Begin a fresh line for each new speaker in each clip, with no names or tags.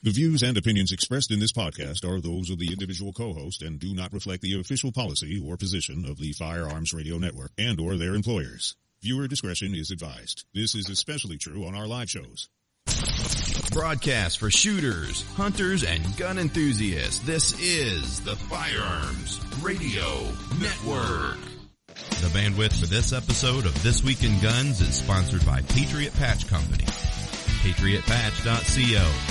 The views and opinions expressed in this podcast are those of the individual co-host and do not reflect the official policy or position of the Firearms Radio Network and or their employers. Viewer discretion is advised. This is especially true on our live shows.
Broadcast for shooters, hunters, and gun enthusiasts. This is the Firearms Radio Network. The bandwidth for this episode of This Week in Guns is sponsored by Patriot Patch Company. PatriotPatch.co.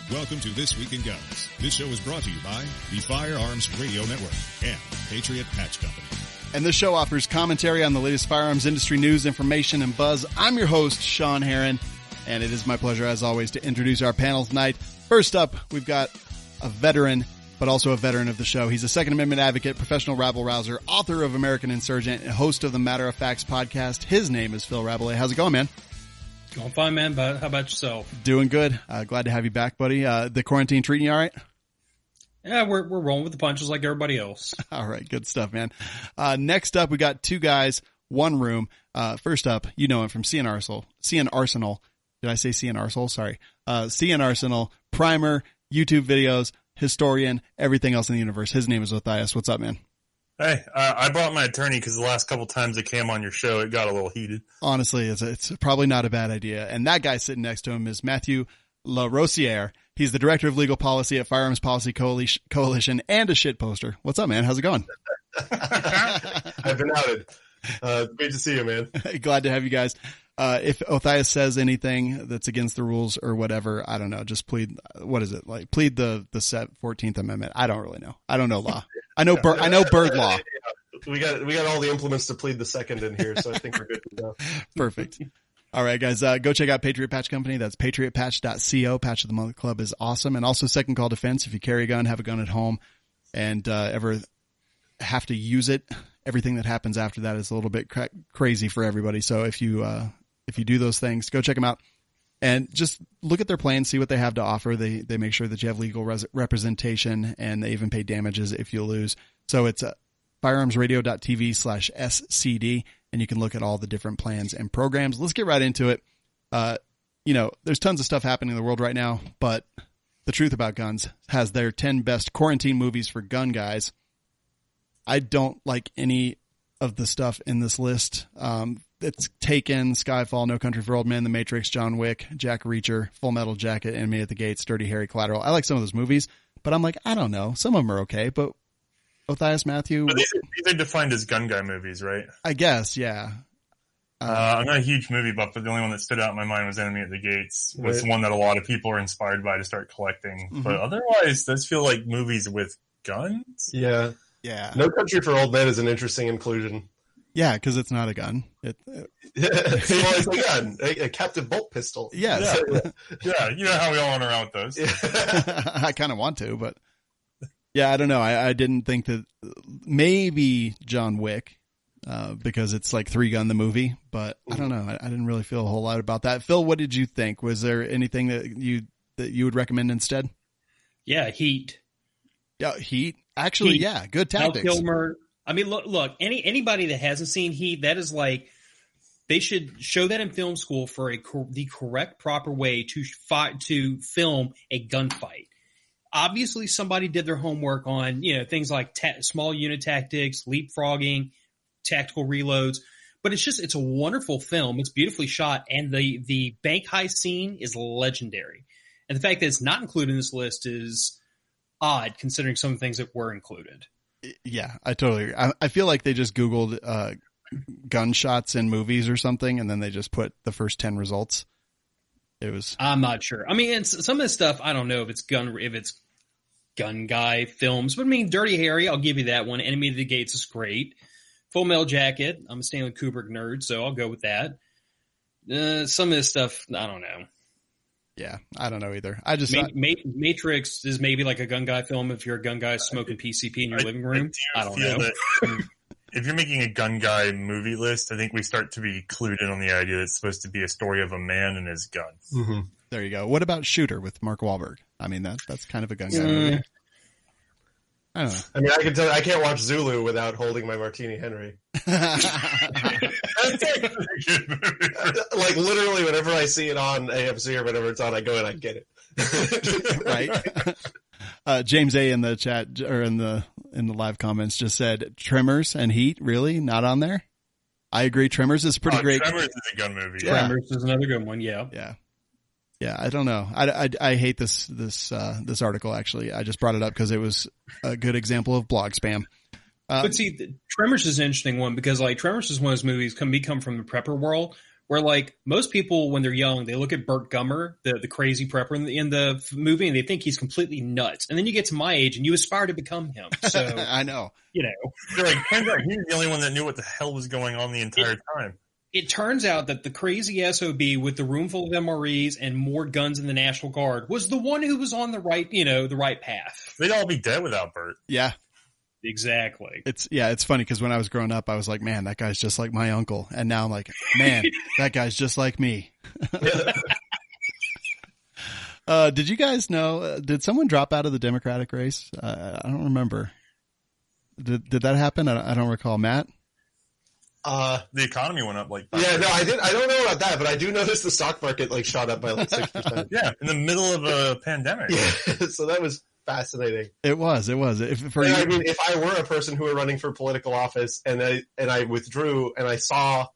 Welcome to This Week in Guns. This show is brought to you by the Firearms Radio Network and Patriot Patch Company.
And this show offers commentary on the latest firearms industry news, information, and buzz. I'm your host, Sean Herron, and it is my pleasure, as always, to introduce our panel tonight. First up, we've got a veteran, but also a veteran of the show. He's a Second Amendment advocate, professional rabble-rouser, author of American Insurgent, and host of the Matter of Facts podcast. His name is Phil Rabelais. How's it going, man?
Going fine, man. But how about yourself?
Doing good. Glad to have you back, buddy. The quarantine treating you all right?
Yeah, we're rolling with the punches like everybody else.
All right, good stuff, man. Next up, we got two guys, one room. First up, you know him from CN Arsenal. Did I say CN Arsenal? Sorry. CN Arsenal, primer, YouTube videos, historian, everything else in the universe. His name is Matthias. What's up, man?
Hey, I brought my attorney because the last couple times it came on your show, it got a little heated.
Honestly, it's probably not a bad idea. And that guy sitting next to him is Matthew LaRosiere. He's the director of legal policy at Firearms Policy Coalition and a shit poster. What's up, man? How's it going?
I've been outed. Great to see you, man.
Glad to have you guys. If Matthias says anything that's against the rules or whatever, I don't know. Just plead. What is it like? Plead the 14th Amendment. I don't really know. I don't know law. I know bird law.
We got all the implements to plead the second in here, so I think we're good to go.
Perfect. All right, guys, go check out Patriot Patch Company. That's patriotpatch.co. Patch of the Month Club is awesome. And also Second Call Defense. If you carry a gun, have a gun at home, and ever have to use it, everything that happens after that is a little bit crazy for everybody. So if you do those things, go check them out. And just look at their plan, see what they have to offer. They make sure that you have legal representation, and they even pay damages if you lose. So it's firearmsradio.tv/SCD, and you can look at all the different plans and programs. Let's get right into it. There's tons of stuff happening in the world right now, but The Truth About Guns has their 10 best quarantine movies for gun guys. I don't like any of the stuff in this list. It's Taken, Skyfall, No Country for Old Men, The Matrix, John Wick, Jack Reacher, Full Metal Jacket, Enemy at the Gates, Dirty Harry, Collateral. I like some of those movies, but I'm like, I don't know. Some of them are okay, but Matthias, Matthew.
But these are defined as gun guy movies, right?
I guess, yeah.
I'm not a huge movie buff, but the only one that stood out in my mind was Enemy at the Gates. Was the one that a lot of people are inspired by to start collecting. Mm-hmm. But otherwise, those feel like movies with guns.
Yeah. No Country for Old Men is an interesting inclusion.
Yeah, because it's not a gun.
It's a gun, a captive bolt pistol.
Yes.
Yeah, you know how we all run around with those.
I kind of want to, but yeah, I don't know. I didn't think that maybe John Wick, because it's like 3-gun the movie, but I don't know. I didn't really feel a whole lot about that. Phil, what did you think? Was there anything that you would recommend instead?
Yeah, Heat.
Yeah, Heat. Actually, yeah, good tactics.
Val Kilmer. I mean, look. Anybody that hasn't seen Heat, that is like they should show that in film school for the correct, proper way to film a gunfight. Obviously, somebody did their homework on things like small unit tactics, leapfrogging, tactical reloads. But it's a wonderful film. It's beautifully shot, and the bank heist scene is legendary. And the fact that it's not included in this list is odd, considering some of the things that were included.
Yeah, I totally agree. I feel like they just Googled gunshots in movies or something, and then they just put the first 10 results. I'm
not sure. I mean, some of this stuff, I don't know if it's gun guy films, but I mean, Dirty Harry, I'll give you that one. Enemy of the Gates is great. Full Metal Jacket, I'm a Stanley Kubrick nerd, so I'll go with that. Some of this stuff, I don't know.
Yeah, I don't know either.
Matrix is maybe like a gun guy film if you're a gun guy smoking PCP in your living room. I don't know.
If you're making a gun guy movie list, I think we start to be clued in on the idea that it's supposed to be a story of a man and his guns.
Mm-hmm. There you go. What about Shooter with Mark Wahlberg? I mean, that's kind of a gun guy movie. I don't know.
I mean, I can tell I can't watch Zulu without holding my Martini Henry.
That's actually a good movie.
Like literally, whenever I see it on AMC or whenever it's on, I go and I get it.
Right. James A in the chat or in the live comments just said Tremors and Heat. Really not on there? I agree. Tremors is pretty great.
Tremors is a gun movie.
Yeah.
Tremors is another good one. Yeah.
Yeah. I don't know. I hate this article. Actually, I just brought it up because it was a good example of blog spam.
But see, Tremors is an interesting one because like Tremors is one of those movies come from the prepper world where like most people when they're young, they look at Burt Gummer, the crazy prepper in the movie, and they think he's completely nuts. And then you get to my age and you aspire to become him. So
I know.
You know,
You're like, turns out he was the only one that knew what the hell was going on the entire time.
It turns out that the crazy SOB with the room full of MREs and more guns in the National Guard was the one who was on the right path.
They'd all be dead without Burt.
Yeah.
Exactly.
It's funny because when I was growing up, I was like, man, that guy's just like my uncle. And now I'm like, man, that guy's just like me. Did you guys know, did someone drop out of the Democratic race? I don't remember. Did that happen? I don't recall. Matt?
The economy went up like 5%.
Yeah, no, I don't know about that, but I do notice the stock market like shot up by like 6%.
Yeah, in the middle of a pandemic.
Yeah, so that was fascinating.
It was.
I mean, if I were a person who were running for political office and I withdrew and I saw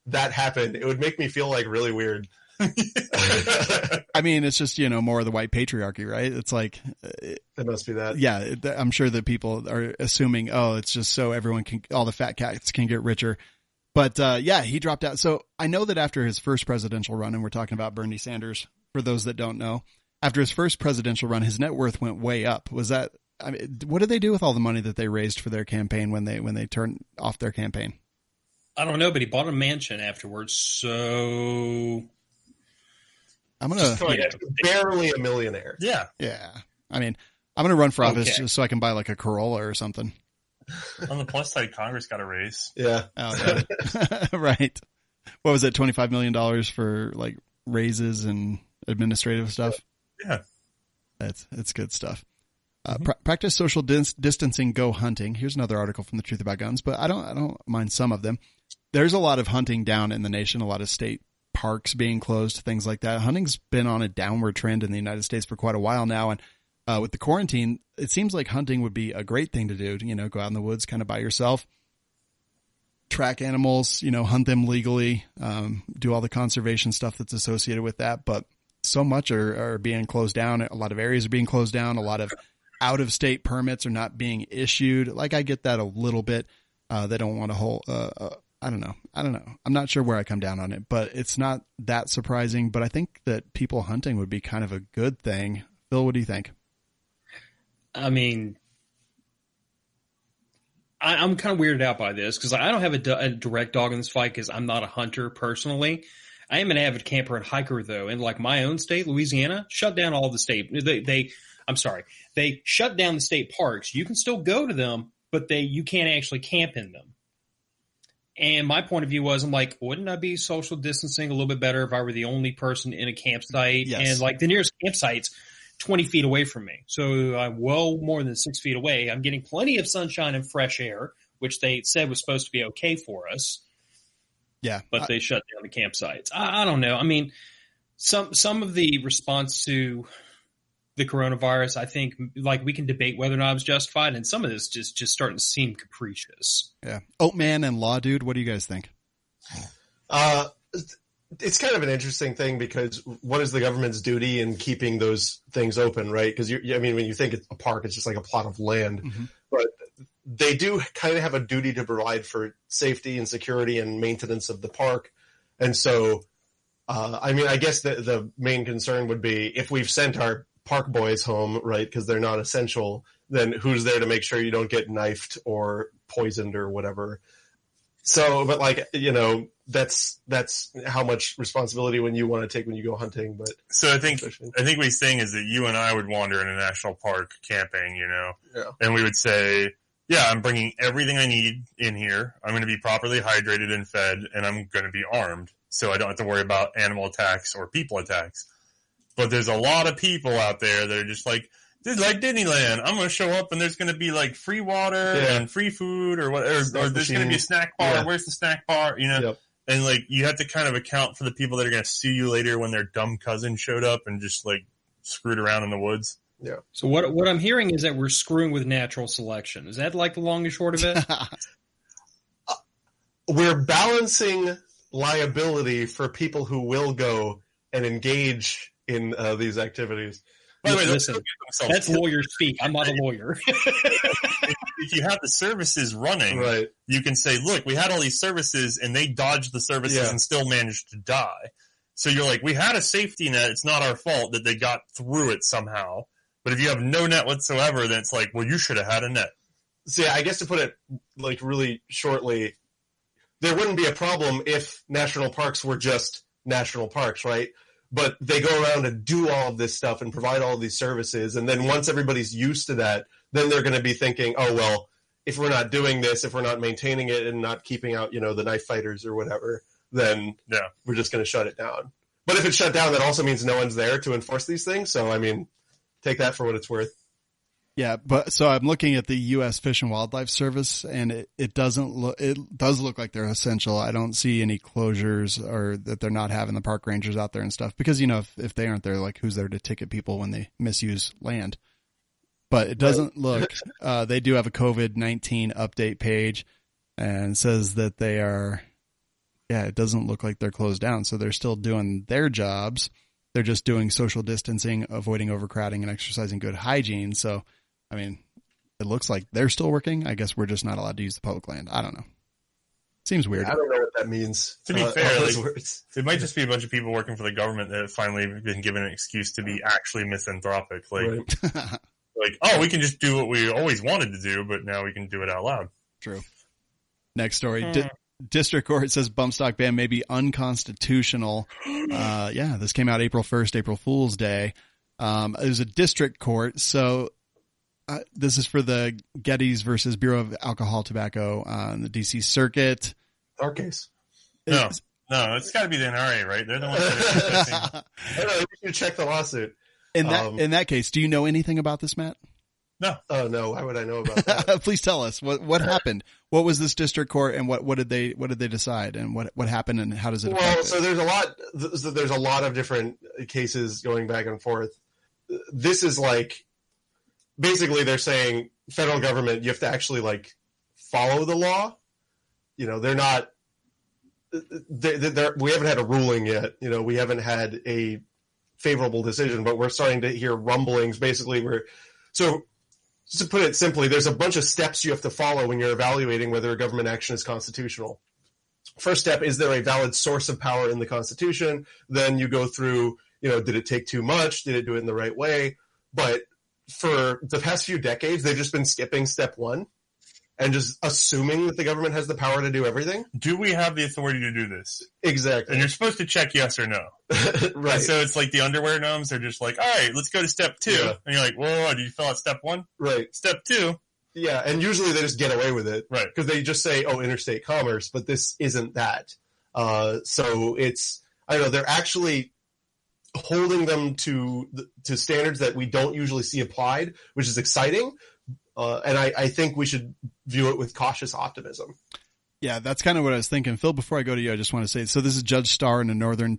that happen, it would make me feel like really weird.
I mean, it's just, more of the white patriarchy, right? It's like,
it must be that.
Yeah. I'm sure that people are assuming, it's just so all the fat cats can get richer. But, he dropped out. So I know that after his first presidential run, and we're talking about Bernie Sanders, for those that don't know, after his first presidential run, his net worth went way up. What did they do with all the money that they raised for their campaign when they turned off their campaign?
I don't know, but he bought a mansion afterwards. So
I'm going to
barely a millionaire.
Yeah.
Yeah. I mean, I'm going to run for office just so I can buy like a Corolla or something.
On the plus side, Congress got a raise.
Yeah.
Oh, right. What was it? $25 million for like raises and administrative stuff.
Yeah.
It's good stuff. Practice social distancing, go hunting. Here's another article from the Truth About Guns, but I don't mind some of them. There's a lot of hunting down in the nation, a lot of state parks being closed, things like that. Hunting's been on a downward trend in the United States for quite a while now. And with the quarantine, it seems like hunting would be a great thing to do, go out in the woods kind of by yourself, track animals, hunt them legally, do all the conservation stuff that's associated with that. But so much are being closed down. A lot of areas are being closed down. A lot of out-of-state permits are not being issued. Like, I get that a little bit. They don't want to hold, I don't know. I'm not sure where I come down on it, but it's not that surprising. But I think that people hunting would be kind of a good thing. Phil, what do you think?
I mean, I'm kind of weirded out by this because I don't have a direct dog in this fight because I'm not a hunter personally. I am an avid camper and hiker, though. And like my own state, Louisiana, shut down all the state. They shut down the state parks. You can still go to them, but you can't actually camp in them. And my point of view was, I'm like, wouldn't I be social distancing a little bit better if I were the only person in a campsite?
Yes.
And like the nearest campsite's 20 feet away from me. So I'm well more than 6 feet away. I'm getting plenty of sunshine and fresh air, which they said was supposed to be okay for us.
Yeah.
But they shut down the campsites. I don't know. I mean, some of the response to the coronavirus, I think, like, we can debate whether or not it was justified, and some of this just starting to seem capricious.
Yeah. Oatman and Law Dude, what do you guys think?
It's kind of an interesting thing because what is the government's duty in keeping those things open, right? Because when you think it's a park, it's just like a plot of land, but they do kind of have a duty to provide for safety and security and maintenance of the park. And so, I guess the main concern would be if we've sent our park boys home, right, because they're not essential, then who's there to make sure you don't get knifed or poisoned or whatever? So, but that's how much responsibility when you want to take when you go hunting. But
so I think what he's saying is that you and I would wander in a national park camping, and we would say, yeah, I'm bringing everything I need in here. I'm going to be properly hydrated and fed, and I'm going to be armed, so I don't have to worry about animal attacks or people attacks. But there's a lot of people out there that are just like, This is like Disneyland. I'm going to show up and there's going to be like free water and free food or there's going to be a snack bar. Yeah. Where's the snack bar? You know,
yep.
And like you have to kind of account for the people that are going to sue you later when their dumb cousin showed up and just like screwed around in the woods.
Yeah.
So what I'm hearing is that we're screwing with natural selection. Is that like the long and short of it?
We're balancing liability for people who will go and engage in these activities.
By the way,
listen, that's lawyer speak. I'm not a lawyer.
If you have the services running,
right,
you can say, look, we had all these services and they dodged the services and still managed to die. So you're like, we had a safety net. It's not our fault that they got through it somehow. But if you have no net whatsoever, then it's like, well, you should have had a net.
So yeah, I guess to put it like really shortly, there wouldn't be a problem if national parks were just national parks, right? But they go around and do all of this stuff and provide all of these services. And then once everybody's used to that, then they're going to be thinking, oh, well, if we're not doing this, if we're not maintaining it and not keeping out, the knife fighters or whatever, then we're just going to shut it down. But if it's shut down, that also means no one's there to enforce these things. So, I mean, take that for what it's worth.
Yeah, but so I'm looking at the U.S. Fish and Wildlife Service, and it does look like they're essential. I don't see any closures or that they're not having the park rangers out there and stuff because, if they aren't there, like who's there to ticket people when they misuse land? But it doesn't look, they do have a COVID-19 update page and says that they are, it doesn't look like they're closed down. So they're still doing their jobs. They're just doing social distancing, avoiding overcrowding, and exercising good hygiene. So, I mean, it looks like they're still working. I guess we're just not allowed to use the public land. I don't know. Seems weird.
I don't know what that means.
To be fair, it might just be a bunch of people working for the government that have finally been given an excuse to be actually misanthropic. Like, we can just do what we always wanted to do, but now we can do it out loud.
True. Next story. District Court says bump stock ban may be unconstitutional. This came out April 1st, April Fool's Day. It was a district court. So this is for the Gettys versus Bureau of Alcohol, Tobacco on the D.C. Circuit.
Our case.
No, it's got to be the NRA, right? They're the ones that are
I don't know. You should check the lawsuit.
In that case, do you know anything about this, Matt?
No.
Oh no. Why would I know about that?
Please tell us what happened. What was this district court, and what did they decide, and what happened, and how does it?
Well, so there's a lot of different cases going back and forth. This is like basically they're saying federal government, you have to actually like follow the law. They're not. We haven't had a ruling yet. We haven't had a favorable decision, but we're starting to hear rumblings. Basically, just to put it simply, there's a bunch of steps you have to follow when you're evaluating whether a government action is constitutional. First step, is there a valid source of power in the Constitution? Then you go through, did it take too much? Did it do it in the right way? But for the past few decades, they've just been skipping step one and just assuming that the government has the power to do everything.
Do we have the authority to do this?
Exactly.
And you're supposed to check yes or no.
Right.
And so it's like the underwear gnomes are just like, all right, let's go to step 2. Yeah. And you're like, whoa, did you fill out step 1?
Right.
Step 2.
Yeah, and usually they just get away with it.
Right.
Because they just say, interstate commerce, but this isn't that. So it's, I don't know, they're actually holding them to standards that we don't usually see applied, which is exciting. And I think we should view it with cautious optimism.
Yeah, that's kind of what I was thinking. Phil, before I go to you, I just want to say, so this is Judge Starr in the Northern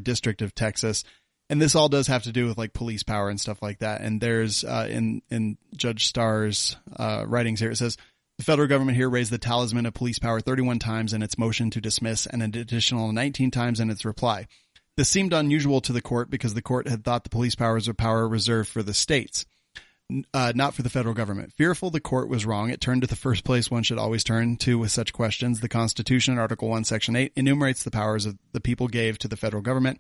District of Texas. And this all does have to do with like police power and stuff like that. And there's, in Judge Starr's, writings here, it says, the federal government here raised the talisman of police power 31 times in its motion to dismiss and an additional 19 times in its reply. This seemed unusual to the court because the court had thought the police powers were power reserved for the states, not for the federal government. Fearful the court was wrong, it turned to the first place one should always turn to with such questions. The Constitution, Article 1, Section 8, enumerates the powers of the people gave to the federal government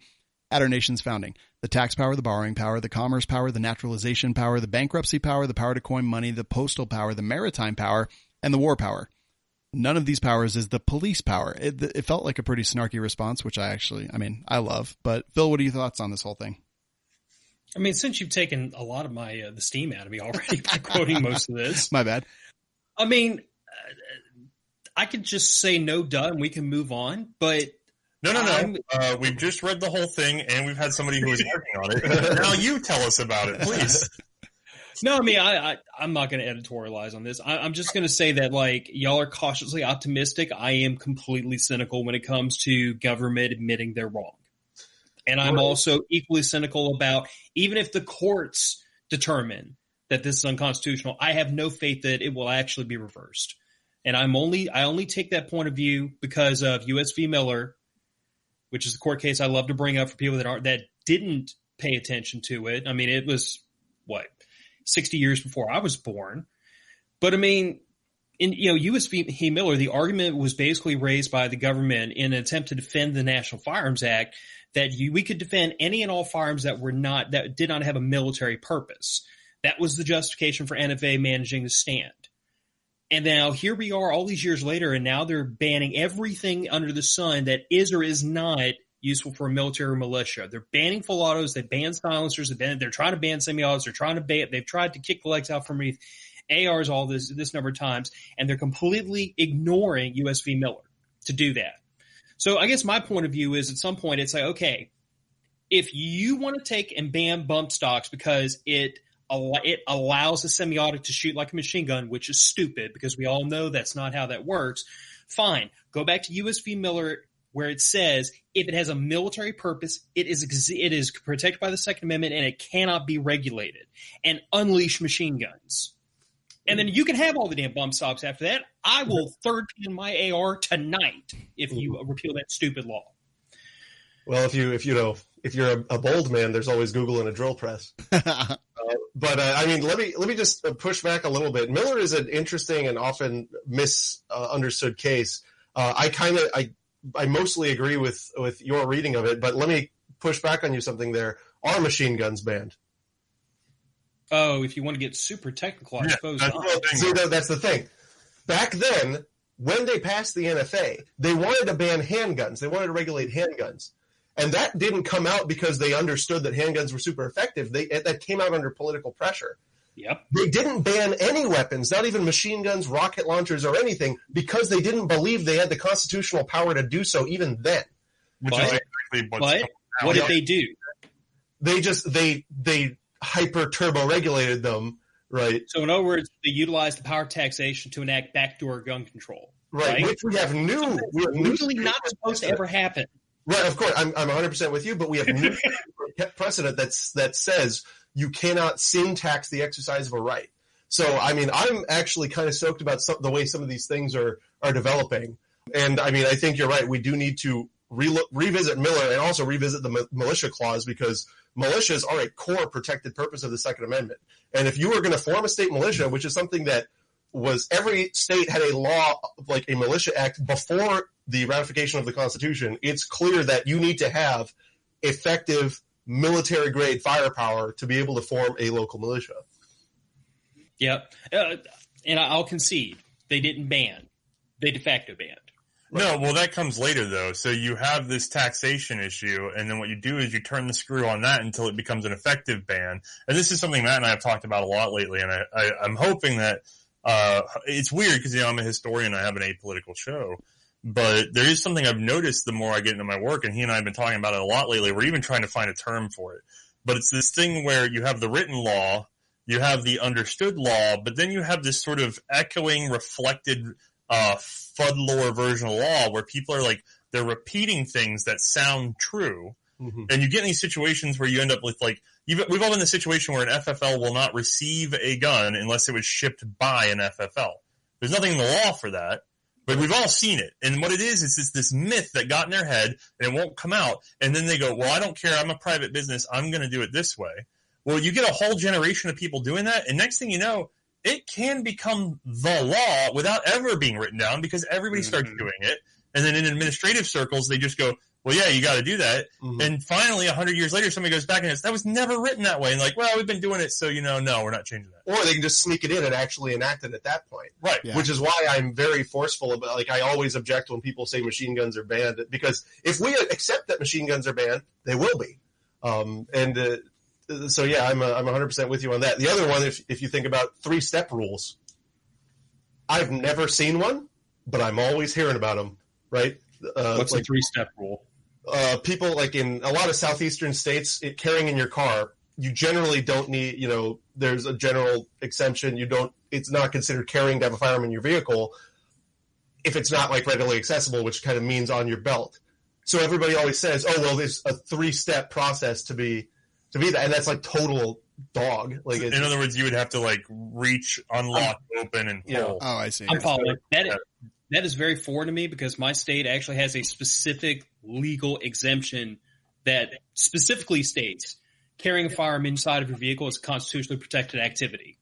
at our nation's founding. The tax power, the borrowing power, the commerce power, the naturalization power, the bankruptcy power, the power to coin money, the postal power, the maritime power, and the war power. None of these powers is the police power. It felt like a pretty snarky response, which I love. But Phil, what are your thoughts on this whole thing?
I mean, since you've taken a lot of my the steam out of me already by quoting most of this.
My bad.
I mean, I could just say no, duh, and we can move on. But
No. We've just read the whole thing, and we've had somebody who was working on it. Now you tell us about it, please.
No, I mean, I'm not going to editorialize on this. I'm just going to say that, like, y'all are cautiously optimistic. I am completely cynical when it comes to government admitting they're wrong. And I'm also equally cynical about, even if the courts determine that this is unconstitutional, I have no faith that it will actually be reversed. And I only take that point of view because of U.S. v. Miller, which is the court case I love to bring up for people that didn't pay attention to it. I mean, it was, 60 years before I was born. But I mean, in U.S. v. Miller, the argument was basically raised by the government in an attempt to defend the National Firearms Act that we could defend any and all firearms that did not have a military purpose. That was the justification for NFA managing the stand. And now here we are all these years later, and now they're banning everything under the sun that is or is not useful for a military or militia. They're banning full autos. They ban silencers. They're trying to ban semi-autos. They've tried to kick the legs out from underneath ARs all this number of times, and they're completely ignoring U.S. v. Miller to do that. So I guess my point of view is at some point it's like, okay, if you want to take and ban bump stocks because it allows a semi-auto to shoot like a machine gun, which is stupid because we all know that's not how that works, fine. Go back to U.S. v. Miller where it says if it has a military purpose, it is protected by the Second Amendment and it cannot be regulated, and unleash machine guns. And then you can have all the damn bump stocks after that. I will third pin my AR tonight if you repeal that stupid law.
Well, if you're a bold man, there's always Google and a drill press. But I mean, let me just push back a little bit. Miller is an interesting and often misunderstood case. I mostly agree with your reading of it, but let me push back on you something there. Are machine guns banned?
Oh, if you want to get super technical, I suppose not.
See, that's the thing. Back then, when they passed the NFA, they wanted to ban handguns. They wanted to regulate handguns. And that didn't come out because they understood that handguns were super effective. That came out under political pressure.
Yep.
They didn't ban any weapons, not even machine guns, rocket launchers, or anything, because they didn't believe they had the constitutional power to do so even then.
But what did they do?
They hyper turbo regulated them, right?
So in other words, they utilized the power of taxation to enact backdoor gun control.
Right. Which we have new.
Usually not supposed to ever happen.
Right, of course. I'm 100% with you, but we have new precedent that says you cannot sin tax the exercise of a right. So, I mean, I'm actually kind of stoked about the way some of these things are developing. And, I mean, I think you're right. We do need to revisit Miller and also revisit the militia clause, because militias are a core protected purpose of the Second Amendment. And if you were going to form a state militia, which is something that was every state had a law, like a militia act before the ratification of the Constitution, it's clear that you need to have effective military-grade firepower to be able to form a local militia.
Yep. And I'll concede, they didn't ban. They de facto banned.
Right. No, well, that comes later, though. So you have this taxation issue, and then what you do is you turn the screw on that until it becomes an effective ban. And this is something Matt and I have talked about a lot lately, and I'm hoping that it's weird because, I'm a historian, I have an apolitical show. But there is something I've noticed the more I get into my work, and he and I have been talking about it a lot lately. We're even trying to find a term for it. But it's this thing where you have the written law, you have the understood law, but then you have this sort of echoing, reflected FUD lore version of law where people are like, they're repeating things that sound true. Mm-hmm. And you get in these situations where you end up with like, we've all been in the situation where an FFL will not receive a gun unless it was shipped by an FFL. There's nothing in the law for that. But we've all seen it. And what it is this myth that got in their head and it won't come out. And then they go, well, I don't care. I'm a private business. I'm going to do it this way. Well, you get a whole generation of people doing that. And next thing you know, it can become the law without ever being written down because everybody starts doing it. And then in administrative circles, they just go, well, yeah, you got to do that. Mm-hmm. And finally, 100 years later, somebody goes back and says, that was never written that way. And like, well, we've been doing it, so, no, we're not changing that.
Or they can just sneak it in and actually enact it at that point.
Right.
Yeah. Which is why I'm very forceful about, like, I always object when people say machine guns are banned, because if we accept that machine guns are banned, they will be. So, yeah, I'm 100% with you on that. The other one, if you think about 3-step rules, I've never seen one, but I'm always hearing about them, right?
What's the 3-step rule?
people like in a lot of southeastern states, carrying in your car, you generally don't need, there's a general exemption. It's not considered carrying to have a firearm in your vehicle if it's not like readily accessible, which kind of means on your belt. So everybody always says, oh, well, there's a 3-step process to be that. And that's like total dog. Like,
in other words, you would have to like reach, unlock, open, and pull.
Oh, I see.
I'm following. That is very foreign to me because my state actually has a specific legal exemption that specifically states carrying a firearm inside of your vehicle is a constitutionally protected activity.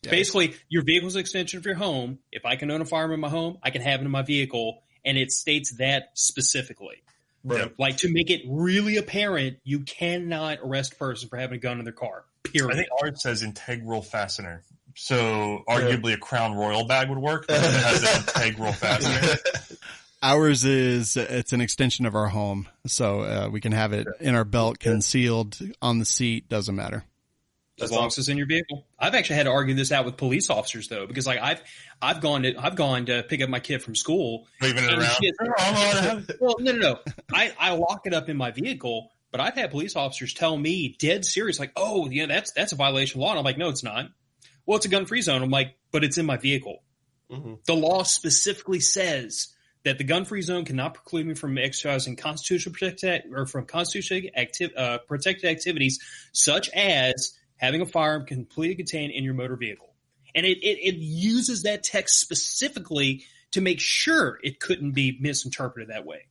Yes. Basically, your vehicle is an extension of your home. If I can own a firearm in my home, I can have it in my vehicle, and it states that specifically.
Right.
Like, to make it really apparent, you cannot arrest a person for having a gun in their car, period.
I think ours says integral fastener. So arguably a Crown Royal bag would work, but it has an integral fastener.
Ours it's an extension of our home, so we can have it in our belt, concealed on the seat. Doesn't matter
as long as it's in your vehicle. I've actually had to argue this out with police officers though, because like I've gone to pick up my kid from school,
leaving it around.
Well, no. I lock it up in my vehicle, but I've had police officers tell me dead serious, like, "Oh, yeah, that's a violation of law." And I'm like, "No, it's not." Well, it's a gun-free zone. I'm like, but it's in my vehicle. Mm-hmm. The law specifically says that the gun-free zone cannot preclude me from exercising constitutional protected activities, such as having a firearm completely contained in your motor vehicle. And it uses that text specifically to make sure it couldn't be misinterpreted that way.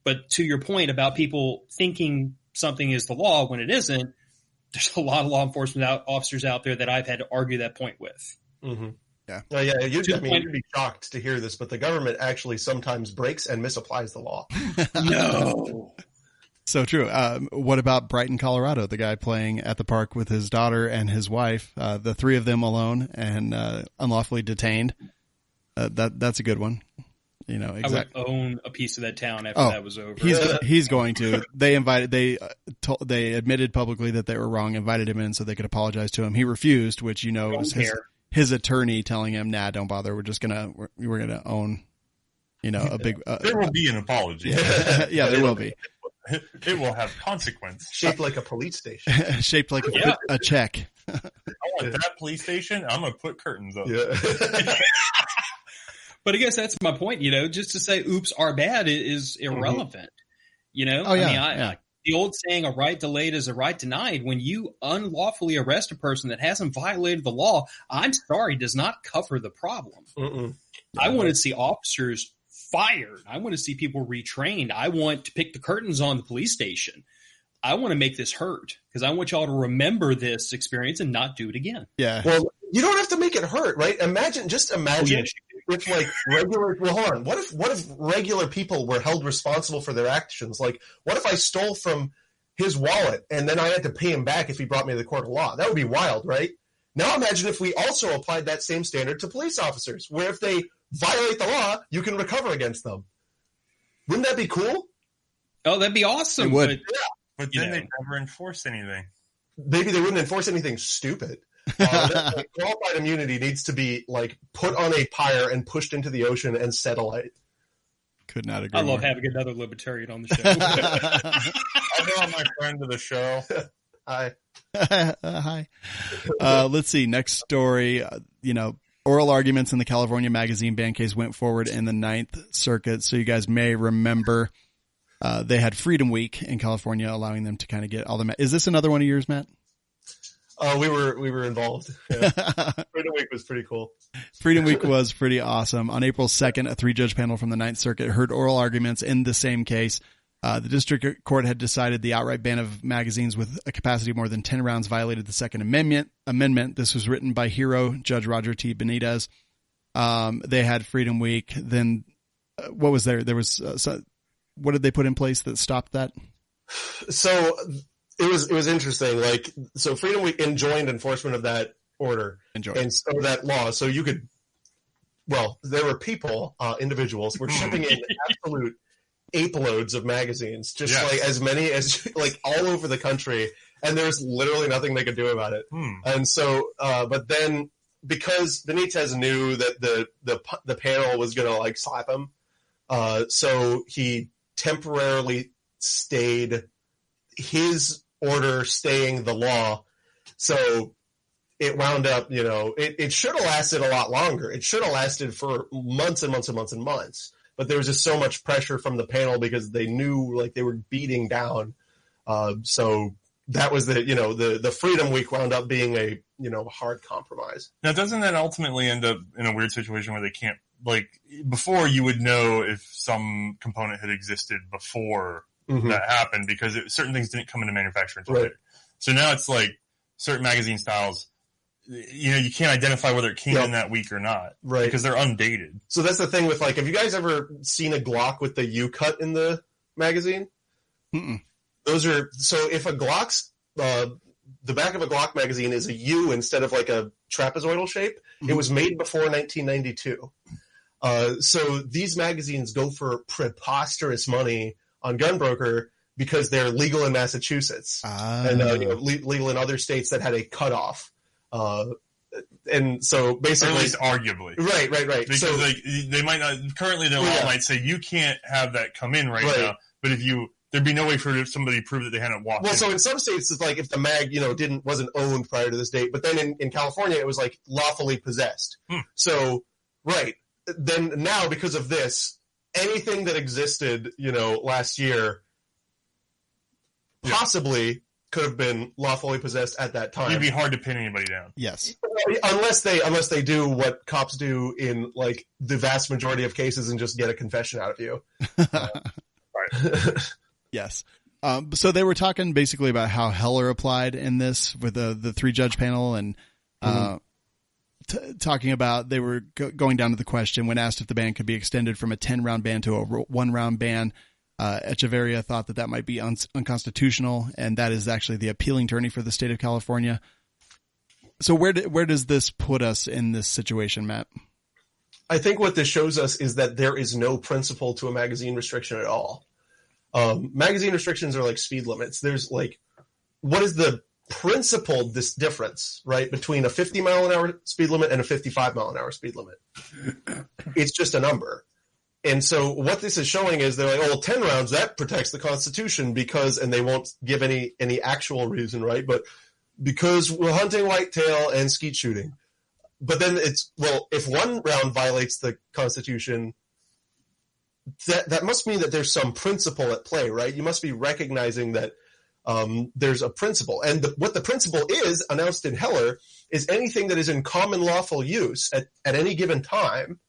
But to your point about people thinking something is the law when it isn't, there's a lot of law enforcement officers out there that I've had to argue that point with.
Mm-hmm. Yeah. Oh, yeah. You'd be shocked to hear this, but the government actually sometimes breaks and misapplies the law.
No.
So true. What about Brighton, Colorado? The guy playing at the park with his daughter and his wife, the three of them alone and unlawfully detained. That's a good one. Exactly.
I would own a piece of that town after that was over.
He's going to. They admitted publicly that they were wrong, invited him in so they could apologize to him. He refused, which it was his attorney telling him, "Nah, don't bother. We're gonna own, a big."
There will be an apology.
Yeah, there will be.
It will have consequence.
Shaped like a police station.
Shaped like a check.
I want that police station. I'm gonna put curtains up.
Yeah.
But I guess that's my point, just to say oops, our bad is irrelevant.
Oh, yeah.
The old saying, a right delayed is a right denied. When you unlawfully arrest a person that hasn't violated the law, I'm sorry, does not cover the problem.
Mm-mm.
I want to see officers fired. I want to see people retrained. I want to pick the curtains on the police station. I want to make this hurt because I want y'all to remember this experience and not do it again.
Yeah.
Well, you don't have to make it hurt, right? Imagine if like regular, well, hold on. What if regular people were held responsible for their actions? Like, what if I stole from his wallet and then I had to pay him back if he brought me to the court of law? That would be wild, right? Now imagine if we also applied that same standard to police officers, where if they violate the law, you can recover against them. Wouldn't that be cool?
Oh, that'd be awesome.
It would.
But then they'd never enforce anything.
Maybe they wouldn't enforce anything stupid. Qualified immunity needs to be like put on a pyre and pushed into the ocean and satellite.
Could not agree.
I love having another libertarian on the show.
I brought my friend to the show.
Hi.
Hi. Let's see. Next story. Oral arguments in the California magazine ban case went forward in the Ninth Circuit. So you guys may remember they had Freedom Week in California, allowing them to kind of get all the. Is this another one of yours, Matt?
We were involved. Yeah. Freedom Week was pretty cool.
Freedom Week was pretty awesome. On April 2nd, a 3-judge panel from the Ninth Circuit heard oral arguments in the same case. The district court had decided the outright ban of magazines with a capacity of more than 10 rounds violated the Second Amendment. This was written by hero Judge Roger T. Benitez. They had Freedom Week. Then what was there? There was what did they put in place that stopped that?
So it was interesting. Like, so Freedom Week enjoined enforcement of that order and so that law. So you could, there were people, individuals were shipping in absolute ape loads of magazines, just like as many as like all over the country. And there's literally nothing they could do about it. And so, but then because Benitez knew that the panel was going to like slap him, so he temporarily stayed his order staying the law. So it wound up, it should have lasted a lot longer. It should have lasted for months and months and months and months. But there was just so much pressure from the panel because they knew like they were beating down. So that was the Freedom Week wound up being a hard compromise.
Now, doesn't that ultimately end up in a weird situation where they can't, like, before you would know if some component had existed before that happened because certain things didn't come into manufacture until later. So now it's like certain magazine styles, you can't identify whether it came in that week or not, right? Because they're undated.
So that's the thing with, like, have you guys ever seen a Glock with the U cut in the magazine?
Mm-mm.
Those are, so if a Glock's, the back of a Glock magazine is a U instead of like a trapezoidal shape, it was made before 1992. So these magazines go for preposterous money on Gunbroker because they're legal in Massachusetts and legal in other states that had a cutoff. And so basically,
or at least arguably,
right.
Because so, they might not currently. The law might say you can't have that come in right now, but if there'd be no way for somebody to prove that they hadn't walked.
Well, so in some states, it's like if the mag, wasn't owned prior to this date, but then in California, it was like lawfully possessed. So, then now because of this, anything that existed, last year, possibly could have been lawfully possessed at that time.
It'd be hard to pin anybody down.
Yes.
Unless they do what cops do in like the vast majority of cases and just get a confession out of you.
Right.
Yes. So they were talking basically about how Heller applied in this with the 3-judge panel and talking about they were going down to the question when asked if the ban could be extended from a 10-round ban to a 1-round ban. Echeverria thought that might be unconstitutional, and that is actually the appealing attorney for the state of California. So where does this put us in this situation, Matt?
I think what this shows us is that there is no principle to a magazine restriction at all. Magazine restrictions are like speed limits. There's like, what is the principle difference, right, between a 50 mile an hour speed limit and a 55 mile an hour speed limit? It's just a number. And so what this is showing is they're like, 10 rounds, that protects the Constitution because, and they won't give any actual reason, right? But because we're hunting whitetail and skeet shooting. But then it's, well, if 1 round violates the Constitution, that must mean that there's some principle at play, right? You must be recognizing that there's a principle. And what the principle is, announced in Heller, is anything that is in common lawful use at any given time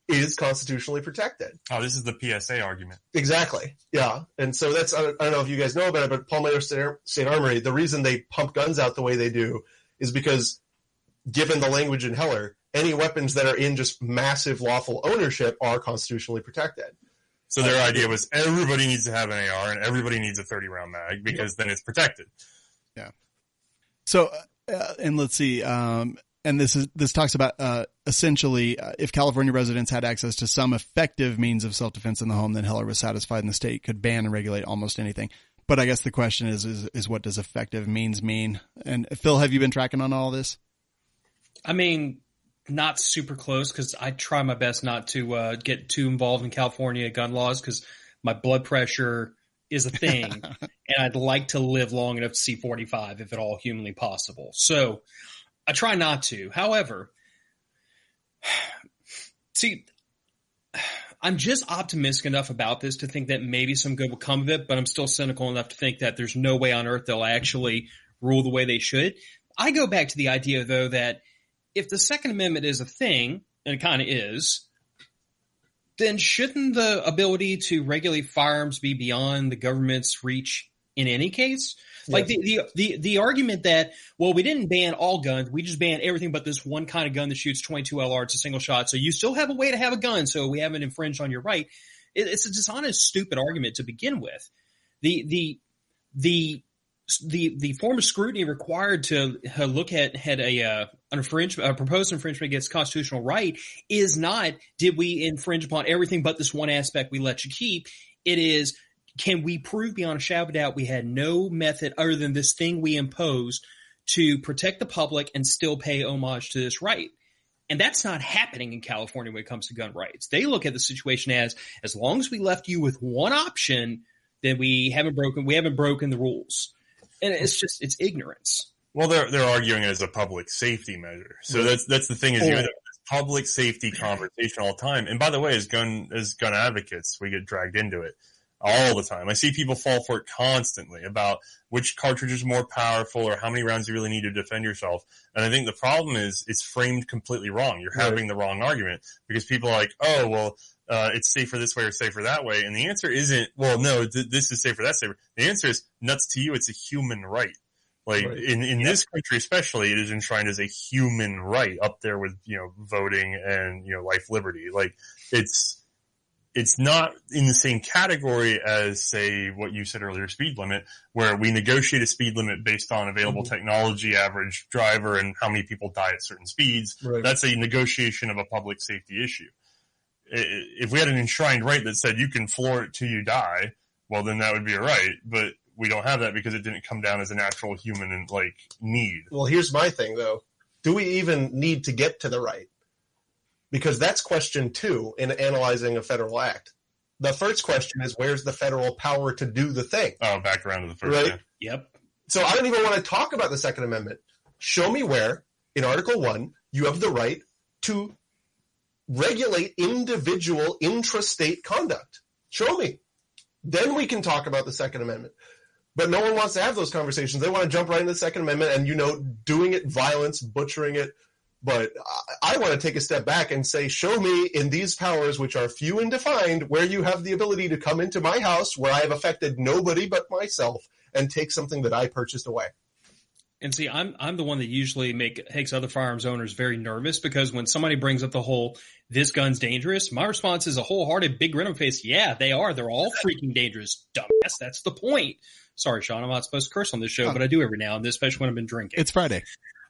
is constitutionally protected.
Oh, this is the PSA argument.
Exactly. Yeah. And so that's, I don't know if you guys know about it, but Palmetto State Armory, the reason they pump guns out the way they do is because, given the language in Heller, any weapons that are in just massive lawful ownership are constitutionally protected.
So their idea was everybody needs to have an AR and everybody needs a 30-round mag because then it's protected.
Yeah. So, and let's see, and this talks about essentially if California residents had access to some effective means of self-defense in the home, then Heller was satisfied and the state could ban and regulate almost anything. But I guess the question is what does effective means mean? And Phil, have you been tracking on all this?
I mean, not super close because I try my best not to get too involved in California gun laws because my blood pressure is a thing and I'd like to live long enough to see 45 if at all humanly possible. So I try not to. However, see, I'm just optimistic enough about this to think that maybe some good will come of it, but I'm still cynical enough to think that there's no way on earth they'll actually rule the way they should. I go back to the idea, though, that if the Second Amendment is a thing, and it kind of is, then shouldn't the ability to regulate firearms be beyond the government's reach in any case? Like the argument that, well, we didn't ban all guns, we just banned everything but this one kind of gun that shoots 22 LR, it's a single shot, so you still have a way to have a gun, so we haven't infringed on your right. It's a dishonest, stupid argument to begin with. The form of scrutiny required to look at a proposed infringement against constitutional right is not, did we infringe upon everything but this one aspect we let you keep? It is, can we prove beyond a shadow of a doubt we had no method other than this thing we imposed to protect the public and still pay homage to this right? And that's not happening in California when it comes to gun rights. They look at the situation as long as we left you with one option, then we haven't broken the rules. And it's ignorance.
Well, they're arguing it as a public safety measure. So that's the thing is you end up with this public safety conversation all the time. And by the way, as gun advocates, we get dragged into it all the time. I see people fall for it constantly about which cartridge is more powerful or how many rounds you really need to defend yourself. And I think the problem is it's framed completely wrong. You're having the wrong argument because people are like, oh, well, it's safer this way or safer that way. And the answer isn't, well, no, this is safer, that's safer. The answer is, nuts to you, it's a human right. Like in this country especially, it is enshrined as a human right up there with, voting and, life, liberty. Like it's not in the same category as, say, what you said earlier, speed limit, where we negotiate a speed limit based on available technology, average driver, and how many people die at certain speeds. Right. That's a negotiation of a public safety issue. If we had an enshrined right that said you can floor it till you die, well, then that would be a right. But we don't have that because it didn't come down as a natural human need.
Well, here's my thing, though. Do we even need to get to the right? Because that's question 2 in analyzing a federal act. The first question is, where's the federal power to do the thing?
Oh, back around to the first.
Right?
Yep.
So I don't even want to talk about the Second Amendment. Show me where, in Article 1, you have the right to regulate individual intrastate conduct. Show me. Then we can talk about the Second Amendment. But no one wants to have those conversations. They want to jump right into the Second Amendment and, doing it violence, butchering it. But I want to take a step back and say, show me in these powers, which are few and defined, where you have the ability to come into my house where I have affected nobody but myself and take something that I purchased away.
And see, I'm the one that usually makes other firearms owners very nervous, because when somebody brings up the whole, this gun's dangerous, my response is a wholehearted big grin on face. Yeah, they are. They're all freaking dangerous, dumbass. That's the point. Sorry, Sean, I'm not supposed to curse on this show, but I do every now and then, especially when I've been drinking.
It's Friday.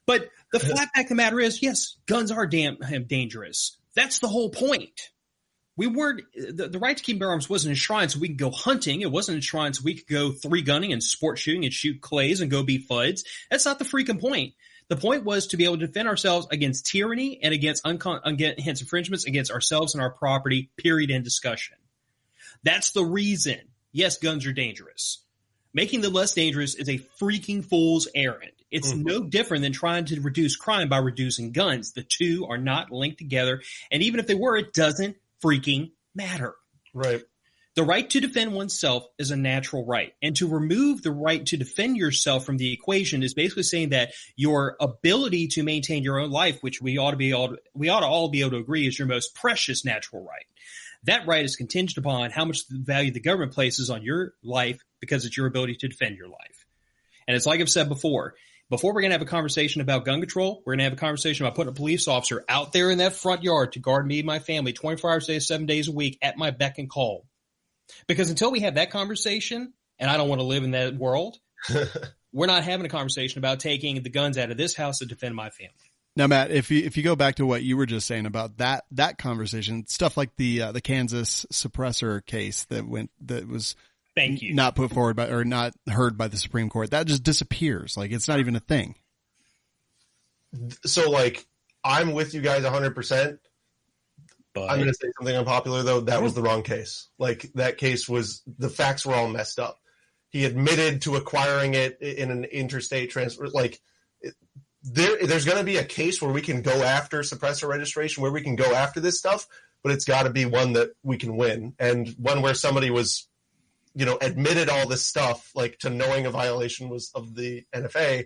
But the flat fact of the matter is, yes, guns are damn dangerous. That's the whole point. We weren't the right to keep arms wasn't enshrined so we could go hunting. It wasn't enshrined so we could go three gunning and sport shooting and shoot clays and go be fuds. That's not the freaking point. The point was to be able to defend ourselves against tyranny and against infringements against ourselves and our property. Period. End discussion. That's the reason. Yes, guns are dangerous. Making them less dangerous is a freaking fool's errand. It's no different than trying to reduce crime by reducing guns. The two are not linked together. And even if they were, it doesn't freaking matter.
Right.
The right to defend oneself is a natural right. And to remove the right to defend yourself from the equation is basically saying that your ability to maintain your own life, which we ought to all be able to agree is your most precious natural right. That right is contingent upon how much value the government places on your life because it's your ability to defend your life. And it's like I've said before we're going to have a conversation about gun control, we're going to have a conversation about putting a police officer out there in that front yard to guard me and my family 24 hours a day, 7 days a week at my beck and call. Because until we have that conversation, and I don't want to live in that world, we're not having a conversation about taking the guns out of this house to defend my family.
Now, Matt, if you go back to what you were just saying about that conversation, stuff like the Kansas suppressor case that was
Thank you.
Not put forward or not heard by the Supreme Court, that just disappears. Like, it's not even a thing.
So, I'm with you guys 100%. But I'm going to say something unpopular, though. That was the wrong case. That case the facts were all messed up. He admitted to acquiring it in an interstate transfer. There's going to be a case where we can go after suppressor registration, where we can go after this stuff, but it's got to be one that we can win, and one where somebody was, admitted all this stuff, to knowing a violation was of the NFA,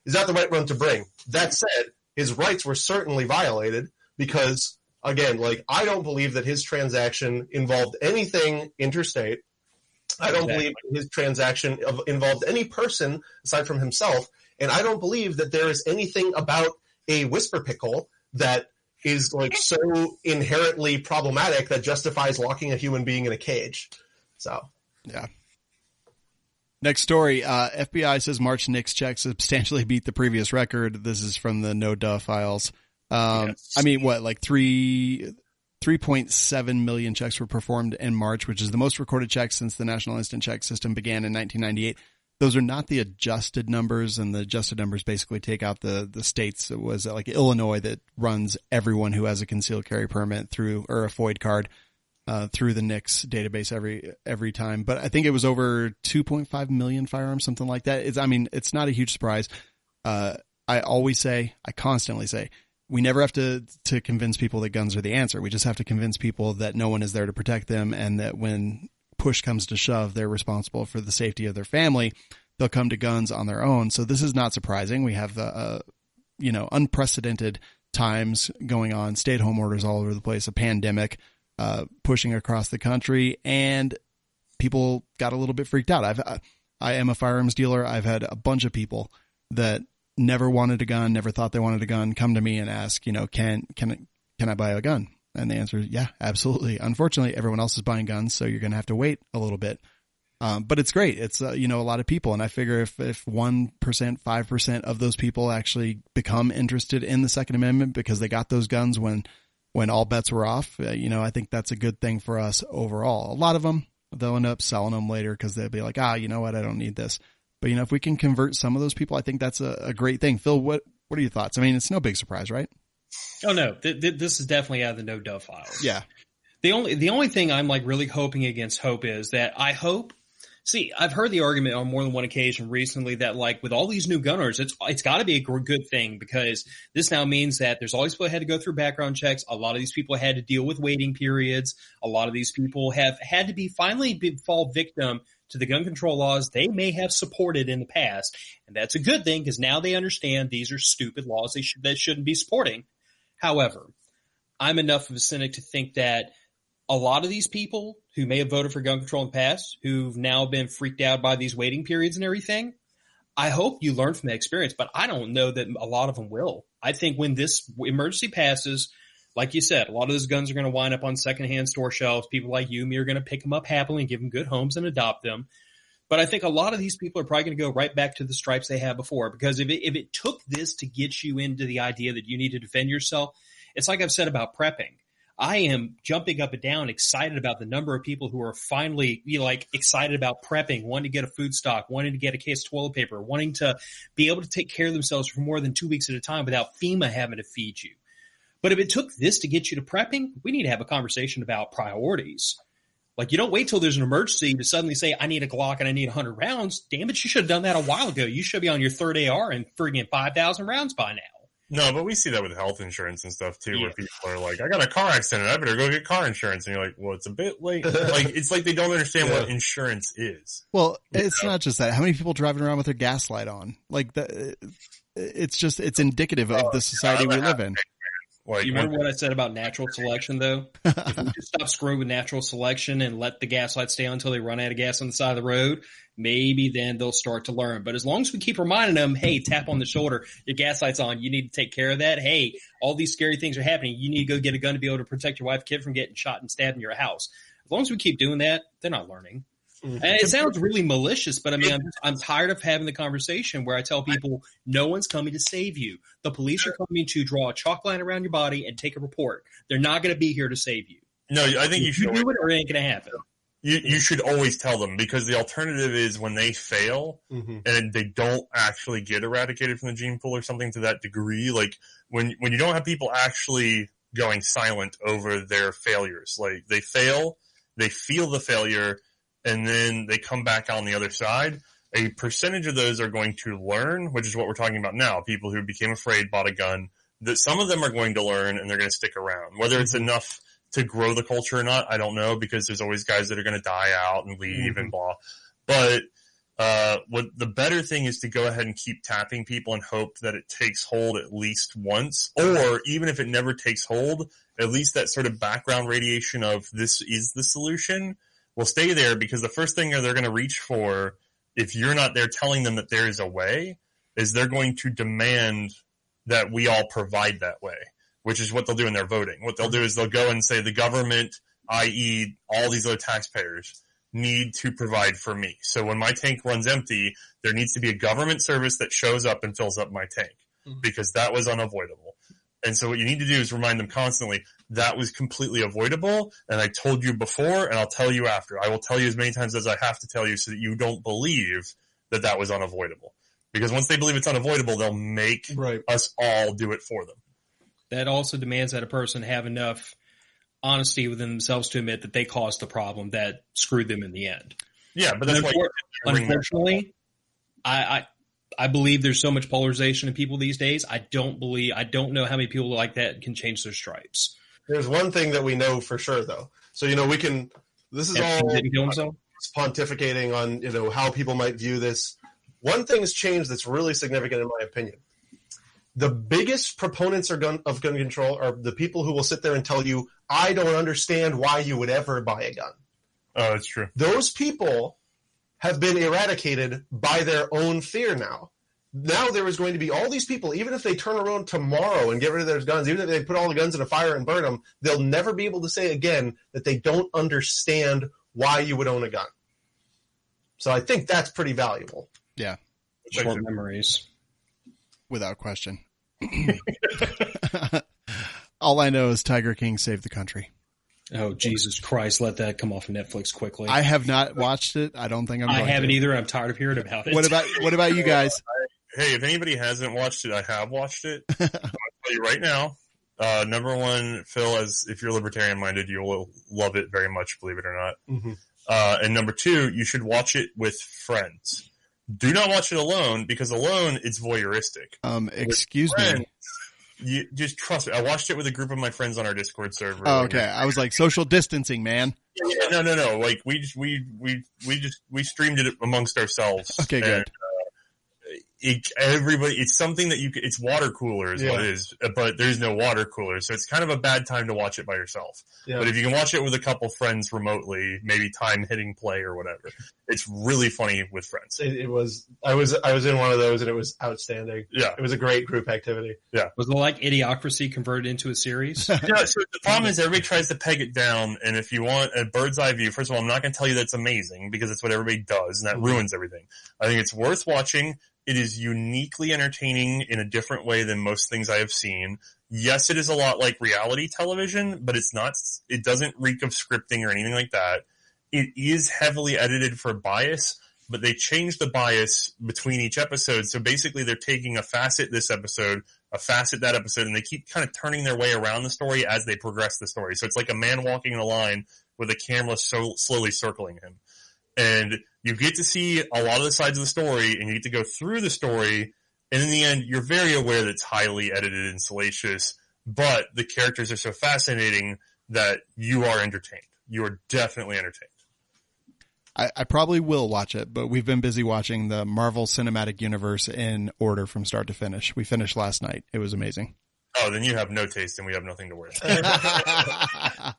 is not the right one to bring. That said, his rights were certainly violated because, again, I don't believe that his transaction involved anything interstate. I don't believe his transaction involved any person aside from himself. And I don't believe that there is anything about a whisper pickle that is so inherently problematic that justifies locking a human being in a cage. So,
yeah. Next story. FBI says March NICS checks substantially beat the previous record. This is from the No-Duh files. Yes. I mean, 3.7 million checks were performed in March, which is the most recorded checks since the National Instant Check System began in 1998. Those are not the adjusted numbers, and the adjusted numbers basically take out the states. It was Illinois that runs everyone who has a concealed carry permit through or a FOID card. through the NICS database every time. But I think it was over 2.5 million firearms, something like that. It's not a huge surprise. I constantly say, we never have to convince people that guns are the answer. We just have to convince people that no one is there to protect them, and that when push comes to shove, they're responsible for the safety of their family. They'll come to guns on their own. So this is not surprising. We have unprecedented times going on, stay-at-home orders all over the place, a pandemic pushing across the country, and people got a little bit freaked out. I am a firearms dealer. I've had a bunch of people that never wanted a gun, never thought they wanted a gun, come to me and ask, can I buy a gun? And the answer is, yeah, absolutely. Unfortunately, everyone else is buying guns, so you're going to have to wait a little bit. But it's great. It's, a lot of people. And I figure if 1%, 5% of those people actually become interested in the Second Amendment because they got those guns when all bets were off, I think that's a good thing for us overall. A lot of them, they'll end up selling them later because they'll be like, you know what? I don't need this. But, if we can convert some of those people, I think that's a great thing. Phil, what are your thoughts? It's no big surprise, right?
Oh, no. This is definitely out of the no dove files.
Yeah.
The only thing I'm really hoping against hope is that I've heard the argument on more than one occasion recently that with all these new gunners, it's got to be a good thing, because this now means that there's all these people who had to go through background checks. A lot of these people had to deal with waiting periods. A lot of these people have had to fall victim to the gun control laws they may have supported in the past. And that's a good thing, because now they understand these are stupid laws they shouldn't be supporting. However, I'm enough of a cynic to think that a lot of these people who may have voted for gun control in the past, who've now been freaked out by these waiting periods and everything, I hope you learn from that experience, but I don't know that a lot of them will. I think when this emergency passes, like you said, a lot of those guns are going to wind up on secondhand store shelves. People like you and me are going to pick them up happily and give them good homes and adopt them. But I think a lot of these people are probably going to go right back to the stripes they had before, because if it took this to get you into the idea that you need to defend yourself, it's like I've said about prepping. I am jumping up and down, excited about the number of people who are finally excited about prepping, wanting to get a food stock, wanting to get a case of toilet paper, wanting to be able to take care of themselves for more than 2 weeks at a time without FEMA having to feed you. But if it took this to get you to prepping, we need to have a conversation about priorities. You don't wait till there's an emergency to suddenly say, I need a Glock and I need 100 rounds. Damn it, you should have done that a while ago. You should be on your third AR and friggin' 5,000 rounds by now.
No, but we see that with health insurance and stuff too, where people are like, I got a car accident, I better go get car insurance. And you're like, well, it's a bit late. It's like they don't understand what insurance is.
Well, it's not just that. How many people driving around with their gas light on? It's indicative of the society we live in.
You remember what I said about natural selection, though? If we just stop screwing with natural selection and let the gas lights stay on until they run out of gas on the side of the road, maybe then they'll start to learn. But as long as we keep reminding them, hey, tap on the shoulder, your gas light's on, you need to take care of that. Hey, all these scary things are happening. You need to go get a gun to be able to protect your wife and kid from getting shot and stabbed in your house. As long as we keep doing that, they're not learning. And it sounds really malicious, but I'm tired of having the conversation where I tell people no one's coming to save you. The police are coming to draw a chalk line around your body and take a report. They're not going to be here to save you.
No, I think you should
do it, or it ain't going to happen.
You should always tell them, because the alternative is when they fail and they don't actually get eradicated from the gene pool or something to that degree, when you don't have people actually going silent over their failures, they fail, they feel the failure, and then they come back on the other side. A percentage of those are going to learn, which is what we're talking about now. People who became afraid, bought a gun, that some of them are going to learn and they're going to stick around. Whether it's enough to grow the culture or not, I don't know, because there's always guys that are going to die out and leave and blah. But what the better thing is to go ahead and keep tapping people and hope that it takes hold at least once, or even if it never takes hold, at least that sort of background radiation of this is the solution will stay there, because the first thing they're going to reach for, if you're not there telling them that there is a way, is they're going to demand that we all provide that way, which is what they'll do in their voting. What they'll do is they'll go and say the government, i.e. all these other taxpayers, need to provide for me. So when my tank runs empty, there needs to be a government service that shows up and fills up my tank, because that was unavoidable. And so what you need to do is remind them constantly, that was completely avoidable, and I told you before, and I'll tell you after. I will tell you as many times as I have to tell you so that you don't believe that that was unavoidable. Because once they believe it's unavoidable, they'll make us all do it for them.
That also demands that a person have enough honesty within themselves to admit that they caused the problem that screwed them in the end.
Yeah, but that's why.
Unfortunately, I believe there's so much polarization in people these days. I don't know how many people like that can change their stripes.
There's one thing that we know for sure, though. So, this is all pontificating on, how people might view this. One thing has changed that's really significant in my opinion. The biggest proponents of gun control are the people who will sit there and tell you, I don't understand why you would ever buy a gun.
Oh, that's true.
Those people have been eradicated by their own fear now. Now there is going to be all these people, even if they turn around tomorrow and get rid of their guns, even if they put all the guns in a fire and burn them, they'll never be able to say again that they don't understand why you would own a gun. So I think that's pretty valuable.
Yeah.
Short memories.
Without question. All I know is Tiger King saved the country.
Oh, Jesus Christ. Let that come off of Netflix quickly.
I have not watched it. I don't think I'm going to.
I haven't either. I'm tired of hearing about it.
What about you guys?
Hey, if anybody hasn't watched it, I have watched it. I'm going to tell you right now. Number one, Phil, if you're libertarian minded, you'll love it very much, believe it or not.
Mm-hmm.
And number two, you should watch it with friends. Do not watch it alone, because alone it's voyeuristic.
Excuse me.
You just trust me. I watched it with a group of my friends on our Discord server.
Oh, okay. I was like, social distancing, man.
Yeah, no. Like we streamed it amongst ourselves.
Okay, good.
Everybody, it's something that it's water cooler is what it is, but there's no water cooler, so it's kind of a bad time to watch it by yourself. Yeah. But if you can watch it with a couple friends remotely, maybe time hitting play or whatever, it's really funny with friends.
It was. I was in one of those, and it was outstanding.
Yeah,
it was a great group activity.
Yeah,
was it like Idiocracy converted into a series?
Yeah. So the problem is everybody tries to peg it down, and if you want a bird's eye view, first of all, I'm not going to tell you that's amazing because it's what everybody does, and that ruins everything. I think it's worth watching. It is uniquely entertaining in a different way than most things I have seen. Yes, it is a lot like reality television, but it doesn't reek of scripting or anything like that. It is heavily edited for bias, but they change the bias between each episode. So basically they're taking a facet this episode, a facet that episode, and they keep kind of turning their way around the story as they progress the story. So it's like a man walking in a line with a camera slowly circling him. And you get to see a lot of the sides of the story, and you get to go through the story, and in the end, you're very aware that it's highly edited and salacious, but the characters are so fascinating that you are entertained. You are definitely entertained.
I probably will watch it, but we've been busy watching the Marvel Cinematic Universe in order from start to finish. We finished last night. It was amazing.
Oh, then you have no taste, and we have nothing to worry about.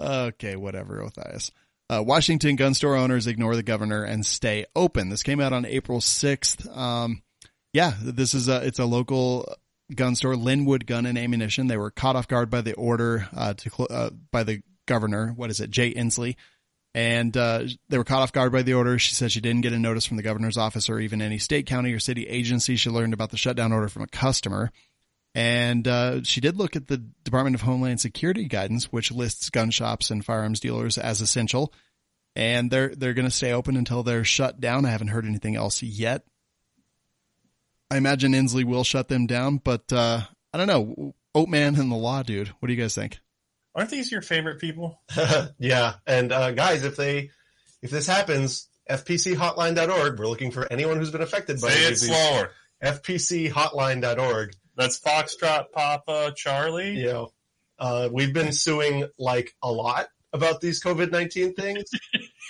Okay, whatever, Othias. Washington gun store owners ignore the governor and stay open. This came out on April 6th. This is it's a local gun store, Linwood Gun and Ammunition. They were caught off guard by the order by the governor. What is it? Jay Inslee. And they were caught off guard by the order. She said she didn't get a notice from the governor's office or even any state, county, or city agency. She learned about the shutdown order from a customer. And she did look at the Department of Homeland Security guidance, which lists gun shops and firearms dealers as essential. And they're going to stay open until they're shut down. I haven't heard anything else yet. I imagine Inslee will shut them down, but I don't know. Oatman and the law, dude. What do you guys think?
Aren't these your favorite people?
Yeah. And guys, if this happens, fpchotline.org. We're looking for anyone who's been affected by
Say it slower.
fpchotline.org.
That's Foxtrot Papa Charlie.
Yeah. We've been suing like a lot about these COVID-19 things,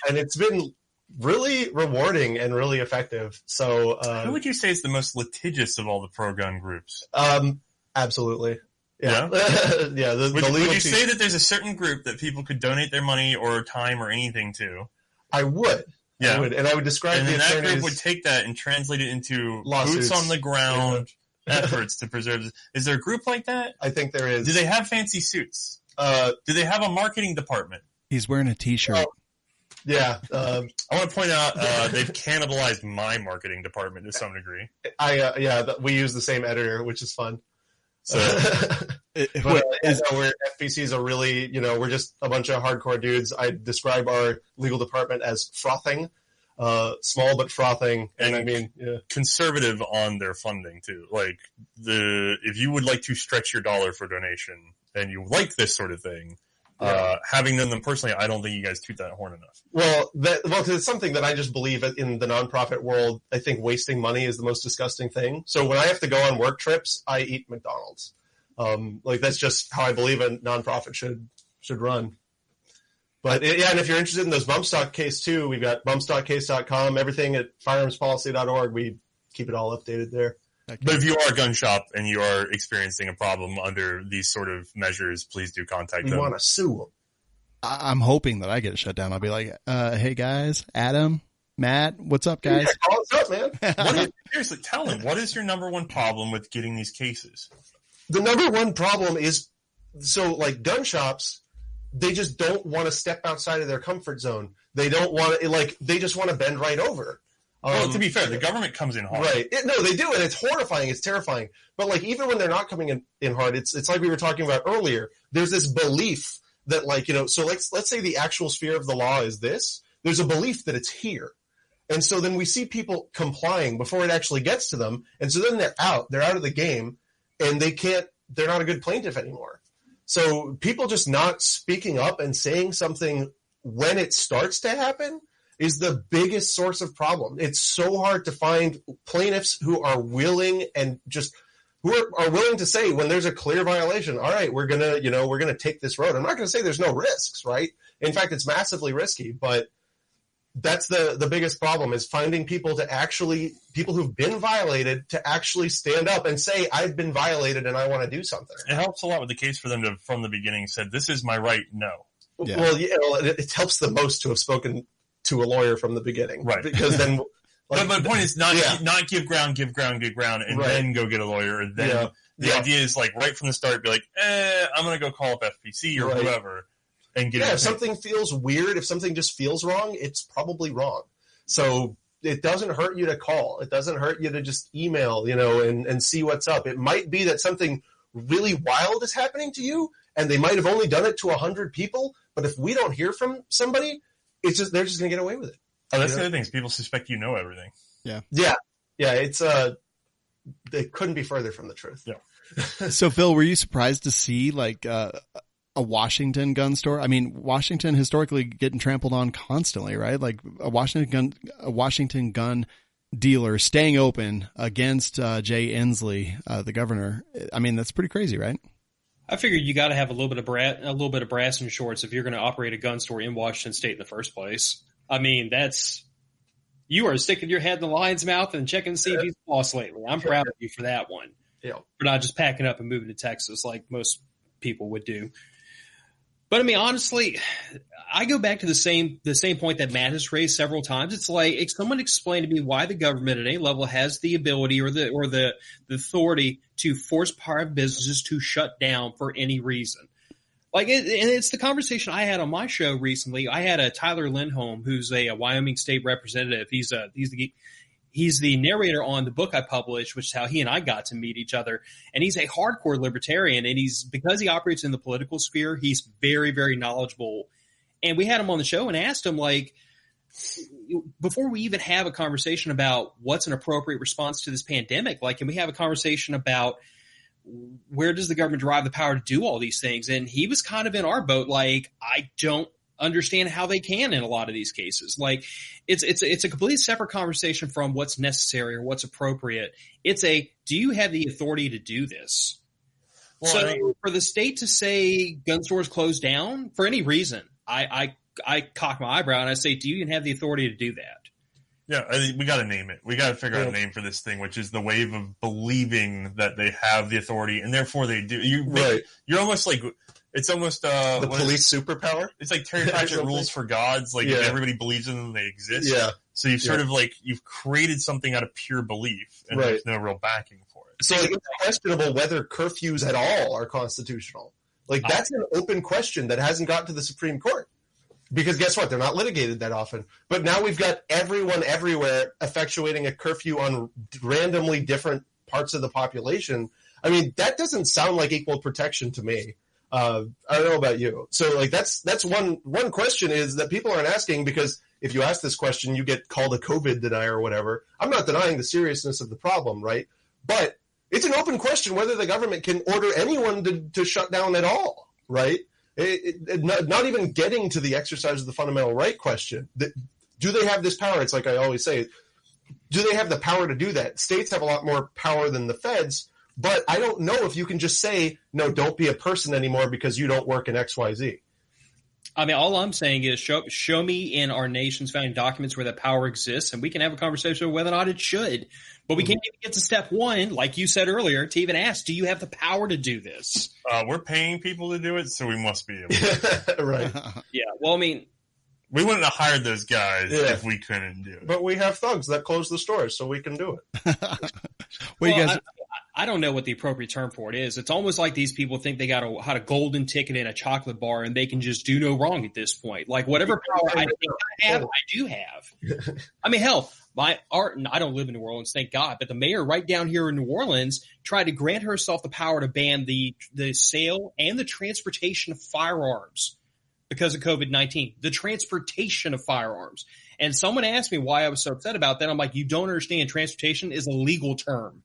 and it's been really rewarding and really effective. So,
who would you say is the most litigious of all the pro-gun groups?
Absolutely. Yeah. Yeah.
Would you say that there's a certain group that people could donate their money or time or anything to?
I would.
Yeah.
I would. And I would describe
and
the
that
attorneys...
group would take that and translate it into
lawsuits.
Boots on the ground efforts to preserve. Is there a group like that?
I think there is.
Do they have fancy suits? Do they have a marketing department?
He's wearing a t-shirt.
Yeah.
I want to point out they've cannibalized my marketing department to some degree.
We use the same editor, which is fun.
So,
we're FPCs are really, we're just a bunch of hardcore dudes. I describe our legal department as frothing, small but frothing, and I mean,
conservative on their funding too. Like if you would like to stretch your dollar for donation and you like this sort of thing, Having known them personally, I don't think you guys toot that horn enough.
Well, because it's something that I just believe in the nonprofit world. I think wasting money is the most disgusting thing. So when I have to go on work trips, I eat McDonald's. That's just how I believe a nonprofit should run. But and if you're interested in those bump stock case too, we've got bumpstockcase.com, everything at firearmspolicy.org. We keep it all updated there.
But if you are a gun shop and you are experiencing a problem under these sort of measures, please do contact them.
We want to sue them.
I'm hoping that I get shut down. I'll be like, hey guys, Adam, Matt, what's up, guys?
Yeah, what's up, man?
Seriously, tell them, what is your number one problem with getting these cases?
The number one problem is, gun shops, they just don't want to step outside of their comfort zone. They don't want to, they just want to bend right over.
Well, to be fair, the government comes in hard.
Right. No, they do, and it's horrifying. It's terrifying. But, even when they're not coming in hard, it's like we were talking about earlier. There's this belief that, so let's say the actual sphere of the law is this. There's a belief that it's here. And so then we see people complying before it actually gets to them. And so then they're out of the game, and they're not a good plaintiff anymore. So people just not speaking up and saying something when it starts to happen is the biggest source of problem. It's so hard to find plaintiffs who are willing and who are willing to say when there's a clear violation, all right, we're gonna take this road. I'm not gonna say there's no risks, right? In fact, it's massively risky, but that's the biggest problem is finding people who've been violated to actually stand up and say, I've been violated and I want to do something.
It helps a lot with the case for them to, from the beginning, said, this is my right, no.
Yeah. Well, it helps the most to have spoken to a lawyer from the beginning.
Right.
Because then...
but the point is not give ground, and then go get a lawyer. And then the idea is right from the start, be like, I'm going to go call up FPC or whoever. And get
if something feels weird, if something just feels wrong, it's probably wrong. So it doesn't hurt you to call. It doesn't hurt you to just email, and see what's up. It might be that something really wild is happening to you, and they might have only done it to 100 people. But if we don't hear from somebody, they're just going to get away with it.
Oh, that's the other thing is people suspect you know everything.
Yeah.
It's they couldn't be further from the truth.
Yeah. So Phil, were you surprised to see a Washington gun store? I mean, Washington historically getting trampled on constantly, right? Like a Washington gun dealer staying open against Jay Inslee, the governor. I mean, that's pretty crazy, right?
I figured you got to have a little bit of brass in shorts if you're going to operate a gun store in Washington State in the first place. I mean, you are sticking your head in the lion's mouth and checking to see if he's lost lately. I'm proud of you for that one.
Yeah,
for not just packing up and moving to Texas like most people would do. But I mean, honestly, I go back to the same point that Matt has raised several times. It's like, someone explain to me why the government at any level has the ability or the authority to force private businesses to shut down for any reason. And it's the conversation I had on my show recently. I had a Tyler Lindholm, who's a Wyoming state representative. He's the narrator on the book I published, which is how he and I got to meet each other. And he's a hardcore libertarian. And because he operates in the political sphere, he's very, very knowledgeable. And we had him on the show and asked him, before we even have a conversation about what's an appropriate response to this pandemic, can we have a conversation about where does the government derive the power to do all these things? And he was kind of in our boat. I don't understand how they can in a lot of these cases. It's a completely separate conversation from what's necessary or what's appropriate. Do you have the authority to do this? Well, for the state to say gun stores closed down for any reason, I cock my eyebrow and I say, do you even have the authority to do that?
Yeah, we got to name it. We got to figure out a name for this thing, which is the wave of believing that they have the authority and therefore they do. You're almost like, it's almost
the police superpower.
It's like Terry Pratchett rules for gods. Everybody believes in them, they exist.
Yeah.
So you've sort of you've created something out of pure belief, and there's no real backing for it.
So it's questionable whether curfews at all are constitutional. That's an open question that hasn't got to the Supreme Court. Because guess what? They're not litigated that often. But now we've got everyone everywhere effectuating a curfew on randomly different parts of the population. I mean, that doesn't sound like equal protection to me. I don't know about you. So that's one question is that people aren't asking, because if you ask this question, you get called a COVID denier or whatever. I'm not denying the seriousness of the problem, right? But it's an open question whether the government can order anyone to shut down at all, right? Not even getting to the exercise of the fundamental right question. Do they have this power? It's like I always say, do they have the power to do that? States have a lot more power than the feds, but I don't know if you can just say, no, don't be a person anymore because you don't work in XYZ.
I mean, all I'm saying is show me in our nation's founding documents where that power exists, and we can have a conversation about whether or not it should. But we can't even get to step one, like you said earlier, to even ask, do you have the power to do this?
We're paying people to do it, so we must be able to.
Right.
Yeah, well, I mean,
we wouldn't have hired those guys if we couldn't do it.
But we have thugs that close the stores, so we can do it.
You guys?
I don't know what the appropriate term for it is. It's almost like these people think they had a golden ticket in a chocolate bar and they can just do no wrong at this point. Like whatever power I think I have, I do have. I mean, hell, I don't live in New Orleans, thank God, but the mayor right down here in New Orleans tried to grant herself the power to ban the sale and the transportation of firearms because of COVID-19. The transportation of firearms. And someone asked me why I was so upset about that. I'm like, you don't understand. Transportation is a legal term.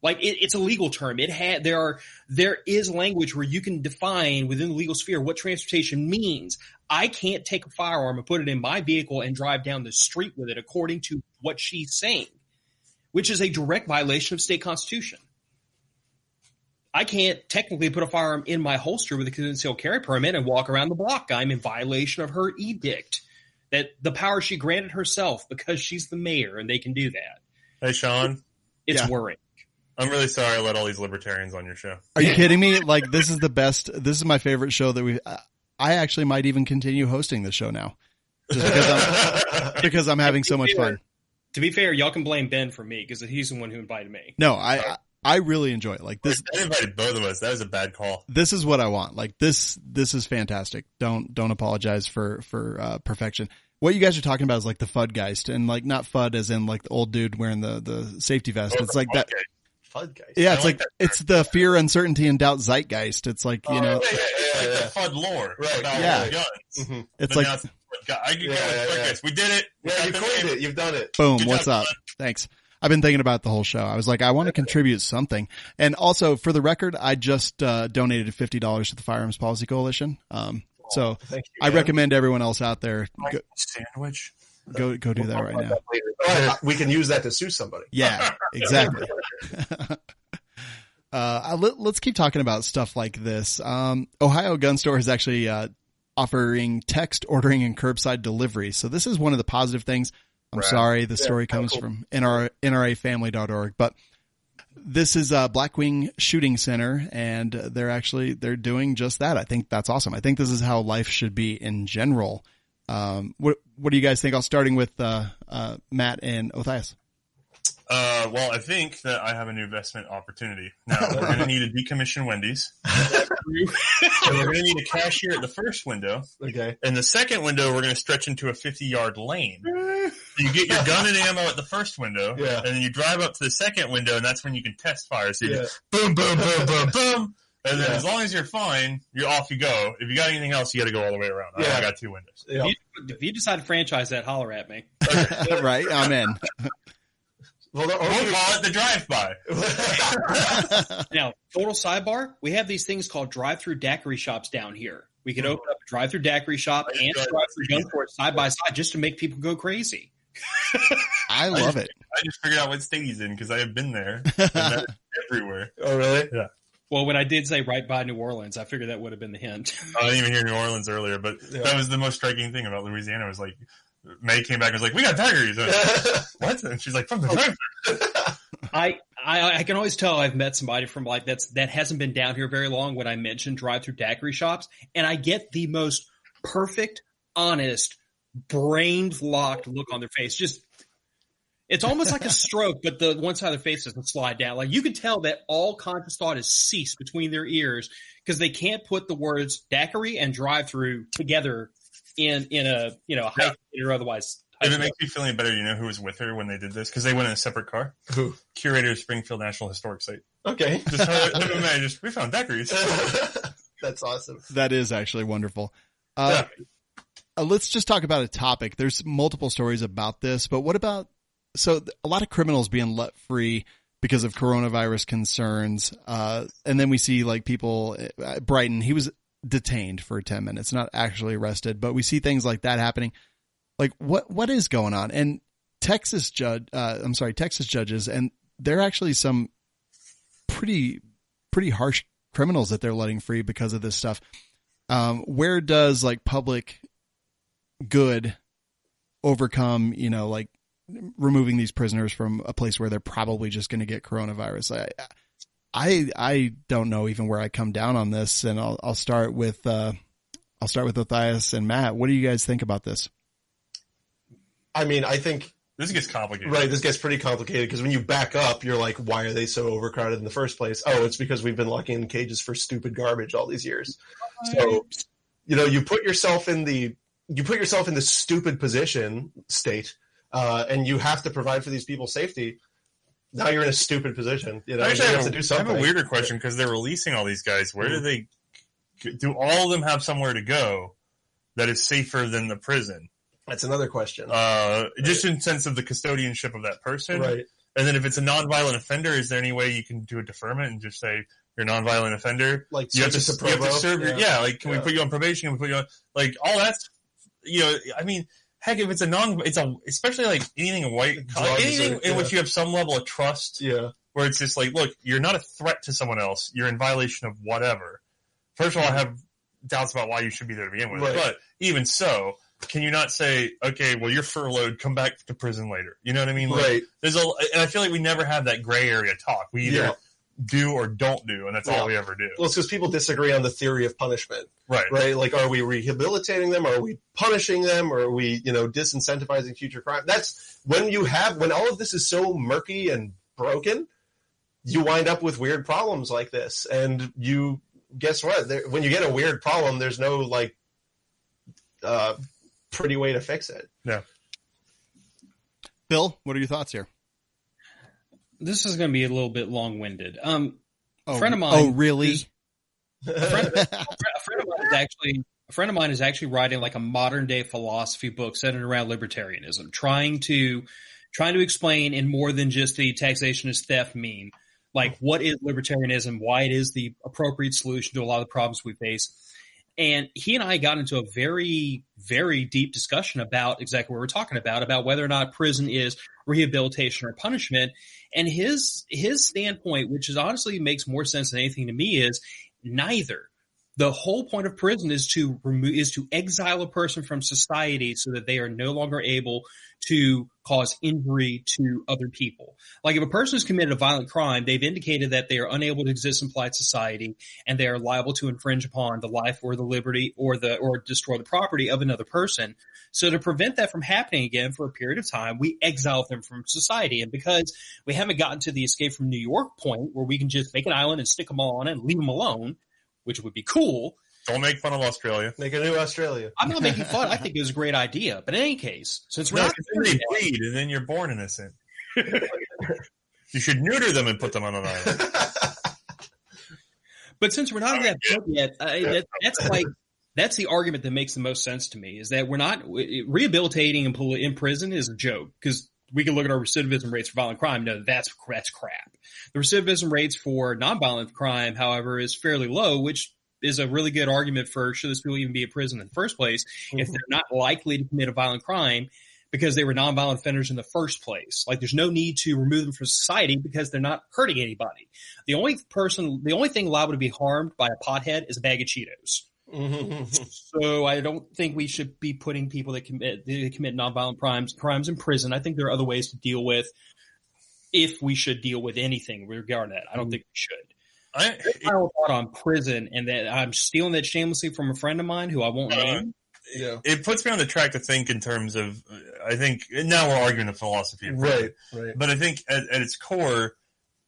Like it's a legal term. There is language where you can define within the legal sphere what transportation means. I can't take a firearm and put it in my vehicle and drive down the street with it according to what she's saying, which is a direct violation of state constitution. I can't technically put a firearm in my holster with a concealed carry permit and walk around the block. I'm in violation of her edict, that the power she granted herself because she's the mayor and they can do that.
Hey, Sean.
It's worrying.
I'm really sorry I let all these libertarians on your show.
Are you kidding me? Like, this is the best. This is my favorite show that I actually might even continue hosting this show now. Just because I'm having so much fun.
To be fair, y'all can blame Ben for me because he's the one who invited me.
No, I really enjoy it. Like this.
I invited both of us. That was a bad call.
This is what I want. Like this is fantastic. Don't apologize for perfection. What you guys are talking about is like the Fudgeist, and like not Fud as in like the old dude wearing the safety vest. It's like that.
Fudgeist.
Yeah, it's like it's the fear, uncertainty, and doubt zeitgeist. It's like, you know,
the Fud lore, right?
Yeah.
Guns.
Mm-hmm. It's like
I can go with Fudgeist. We did it.
Yeah, you coined it. You've done it.
Boom.
Good
What's
job,
up?
son.
Thanks. I've been thinking about the whole show. I was like, I want to contribute something. And also, for the record, I just donated $50 to the Firearms Policy Coalition. So
Thank you,
I recommend everyone else out there
Sandwich.
go do that right now.
We can use that to sue somebody.
Yeah, exactly. Let's keep talking about stuff like this. Ohio Gun Store is actually offering text ordering and curbside delivery. So this is one of the positive things. I'm sorry, the story comes from NRAfamily.org, but this is a Blackwing Shooting Center, and they're doing just that. I think that's awesome. I think this is how life should be in general. What do you guys think? Starting with Matt and Othias.
Well, I think that I have a new investment opportunity. Now, we're going to need a decommissioned Wendy's. And we're going to need a cashier at the first window.
Okay.
And the second window, we're going to stretch into a 50-yard lane. You get your gun and ammo at the first window, and then you drive up to the second window, and that's when you can test fire. So you just boom, boom, boom, boom, boom. And then as long as you're fine, you're off you go. If you got anything else, you got to go all the way around. I got two windows.
Yeah.
If you decide to franchise that, holler at me.
Right? I'm in.
We'll call it the drive-by.
Now, total sidebar, we have these things called drive-through daiquiri shops down here. We could open up a drive-through daiquiri shop and a drive-through gun store side by side just to make people go crazy.
I love it.
I just figured out what state he's in because I have been there. And that's everywhere.
Oh, really?
Yeah.
Well, when I did say right by New Orleans, I figured that would have been the hint.
I didn't even hear New Orleans earlier, but that was the most striking thing about Louisiana was like, May came back and was like, we got daiquiris. What? And she's like, from the drive-thru.
I can always tell I've met somebody from like that hasn't been down here very long when I mention drive-through daiquiri shops, and I get the most perfect, honest, brain-locked look on their face. Just it's almost like a stroke, but the one side of their face doesn't slide down. Like you can tell that all conscious thought has ceased between their ears because they can't put the words daiquiri and drive-through together in a high or otherwise.
If it makes you feel any better, you know who was with her when they did this? Because they went in a separate car.
Who?
Curator of Springfield National Historic Site.
Okay.
We found daiquiris.
That's awesome.
That is actually wonderful. Let's just talk about a topic. There's multiple stories about this, but what about, so a lot of criminals being let free because of coronavirus concerns. And then we see like people, Brighton, he was detained for 10 minutes, not actually arrested, but we see things like that happening. Like what is going on? And Texas judges, and they're actually some pretty harsh criminals that they're letting free because of this stuff. Where does like public good overcome, like removing these prisoners from a place where they're probably just going to get coronavirus? I don't know even where I come down on this, and I'll start with Matthias and Matt. What do you guys think about this?
I mean, I think
this gets complicated.
Right, this gets pretty complicated because when you back up, you're like, why are they so overcrowded in the first place? Oh, it's because we've been locking in cages for stupid garbage all these years. So, you put yourself in the stupid position, state, and you have to provide for these people's safety. Now you're in a stupid position.
Actually,
you have to do something.
I have a weirder question because they're releasing all these guys. Where do all of them have somewhere to go that is safer than the prison?
That's another question.
Just in sense of the custodianship of that person.
Right.
And then if it's a nonviolent offender, is there any way you can do a deferment and just say you're a nonviolent offender?
Like
you have to serve can we put you on probation? Can we put you on all that's I mean, heck, if it's especially like anything in in which you have some level of trust.
Yeah.
Where it's just like, look, you're not a threat to someone else. You're in violation of whatever. First of all, I have doubts about why you should be there to begin with. Right. But even so, can you not say, okay, well, you're furloughed, come back to prison later? You know what I mean? Like,
right.
And I feel like we never have that gray area talk. We either do or don't do, and that's all we ever do.
Well, it's because people disagree on the theory of punishment.
Right.
Right? Like, are we rehabilitating them? Are we punishing them? Or are we, disincentivizing future crime? That's when all of this is so murky and broken, you wind up with weird problems like this. And guess what? When you get a weird problem, there's no, pretty way to fix it.
Yeah.
Bill, what are your thoughts here?
This is going to be a little bit long-winded. A friend of mine.
Oh, really?
A friend of mine is actually writing like a modern-day philosophy book centered around libertarianism, trying to explain in more than just the taxation is theft meme, like what is libertarianism, why it is the appropriate solution to a lot of the problems we face. And he and I got into a very, very deep discussion about exactly what we're talking about whether or not prison is rehabilitation or punishment. And his standpoint, which is honestly makes more sense than anything to me, is neither. The whole point of prison is to exile a person from society so that they are no longer able to cause injury to other people. Like if a person has committed a violent crime, they've indicated that they are unable to exist in polite society and they are liable to infringe upon the life or the liberty or destroy the property of another person. So to prevent that from happening again for a period of time, we exile them from society. And because we haven't gotten to the escape from New York point where we can just make an island and stick them all on it and leave them alone, which would be cool.
Don't make fun of Australia.
Make a new Australia.
I'm not making fun. I think it was a great idea. But in any case, since we're not
they bleed and then you're born innocent. You should neuter them and put them on an island.
But since we're not in that point yet, that's the argument that makes the most sense to me, is that we're not rehabilitating in prison is a joke, because we can look at our recidivism rates for violent crime. No, that's crap. The recidivism rates for nonviolent crime, however, is fairly low, which is a really good argument for should those people even be in prison in the first place if they're not likely to commit a violent crime because they were nonviolent offenders in the first place. Like there's no need to remove them from society because they're not hurting anybody. The only thing liable to be harmed by a pothead is a bag of Cheetos. So I don't think we should be putting people that commit nonviolent crimes in prison. I think there are other ways to deal with, if we should deal with anything regarding that. I don't think we should. Final thought on prison, and that I'm stealing that shamelessly from a friend of mine who I won't name.
Yeah.
It puts me on the track to think in terms of, I think, now we're arguing the philosophy of prison.
Right.
But I think at its core,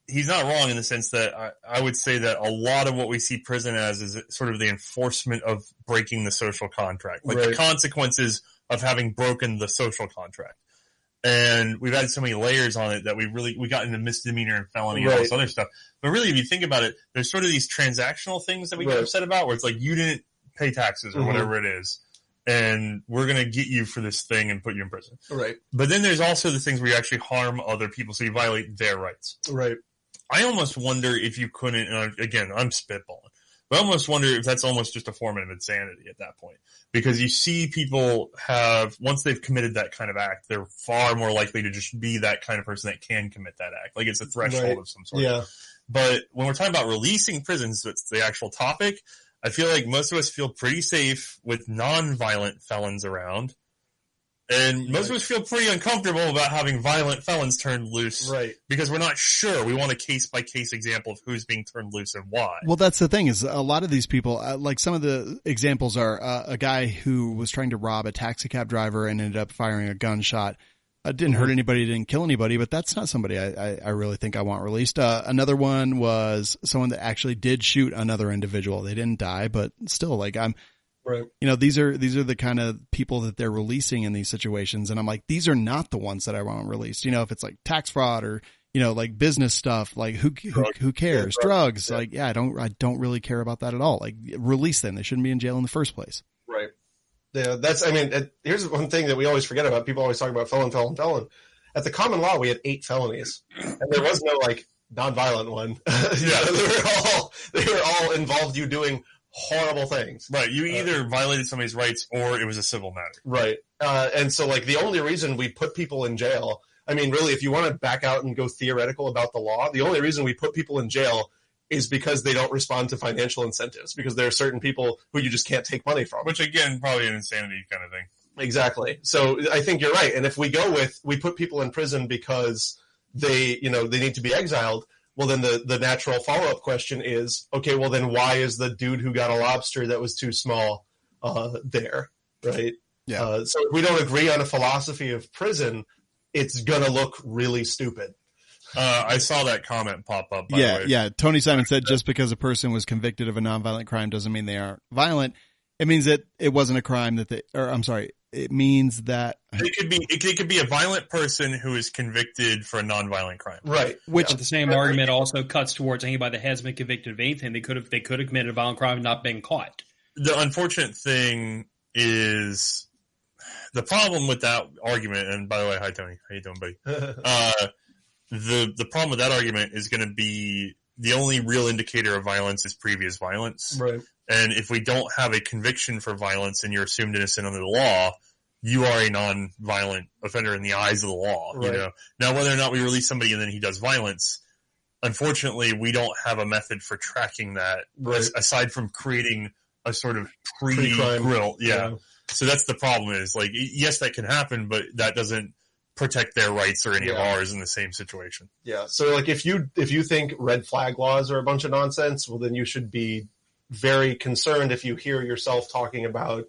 he's not wrong in the sense that I would say that a lot of what we see prison as is sort of the enforcement of breaking the social contract, like the consequences of having broken the social contract. And we've added so many layers on it that we got into misdemeanor and felony and all this other stuff. But really, if you think about it, there's sort of these transactional things that we get upset about where it's like you didn't pay taxes or whatever it is. And we're going to get you for this thing and put you in prison.
Right.
But then there's also the things where you actually harm other people, so you violate their rights.
Right.
I almost wonder if you couldn't, and again, I'm spitballing, But I almost wonder if that's almost just a form of insanity at that point. Because you see people once they've committed that kind of act, they're far more likely to just be that kind of person that can commit that act. Like it's a threshold of some sort.
Yeah.
But when we're talking about releasing prisons, so it's the actual topic, I feel like most of us feel pretty safe with non-violent felons around. And most of us feel pretty uncomfortable about having violent felons turned loose.
Right.
Because we're not sure. We want a case-by-case example of who's being turned loose and why.
Well, that's the thing is a lot of these people, like some of the examples are a guy who was trying to rob a taxi cab driver and ended up firing a gunshot. Didn't hurt anybody, didn't kill anybody, but that's not somebody I really think I want released. Another one was someone that actually did shoot another individual. They didn't die, but still, like
right.
You know, these are the kind of people that they're releasing in these situations. And I'm like, these are not the ones that I want released. You know, if it's like tax fraud or, you know, like business stuff, like who cares?
Yeah,
drugs.
yeah.
Like, yeah, I don't really care about that at all. Like release them. They shouldn't be in jail in the first place.
Right. Yeah. Here's one thing that we always forget about. People always talk about felon. At the common law, we had 8 felonies and there was no like nonviolent one. They were all involved you doing horrible things.
Right. You either violated somebody's rights or it was a civil matter.
Right. And so like the only reason we put people in jail, I mean, really, if you want to back out and go theoretical about the law, the only reason we put people in jail is because they don't respond to financial incentives, because there are certain people who you just can't take money from.
Which again, probably an insanity kind of thing.
Exactly. So I think you're right. And if we go with, we put people in prison because they need to be exiled, well, then the natural follow-up question is, okay, well, then why is the dude who got a lobster that was too small there, right?
Yeah.
So if we don't agree on a philosophy of prison, it's going to look really stupid.
I saw that comment pop up, by the way.
Yeah. Tony Simon said just because a person was convicted of a nonviolent crime doesn't mean they aren't violent. It means that it wasn't a crime it means that
it could be a violent person who is convicted for a nonviolent crime.
Right.
Which the same argument also cuts towards anybody that has been convicted of anything. They could have committed a violent crime and not been caught.
The unfortunate thing is the problem with that argument, and by the way, hi Tony. How you doing, buddy? The problem with that argument is going to be the only real indicator of violence is previous violence.
Right.
And if we don't have a conviction for violence and you're assumed innocent under the law, you are a non-violent offender in the eyes of the law.
Right.
You know? Now, whether or not we release somebody and then he does violence, unfortunately, we don't have a method for tracking that aside from creating a sort of pre-grill. Yeah. So that's the problem is like, yes, that can happen, but that doesn't protect their rights or any of ours in the same situation.
Yeah. So like if you think red flag laws are a bunch of nonsense, well, then you should be very concerned if you hear yourself talking about,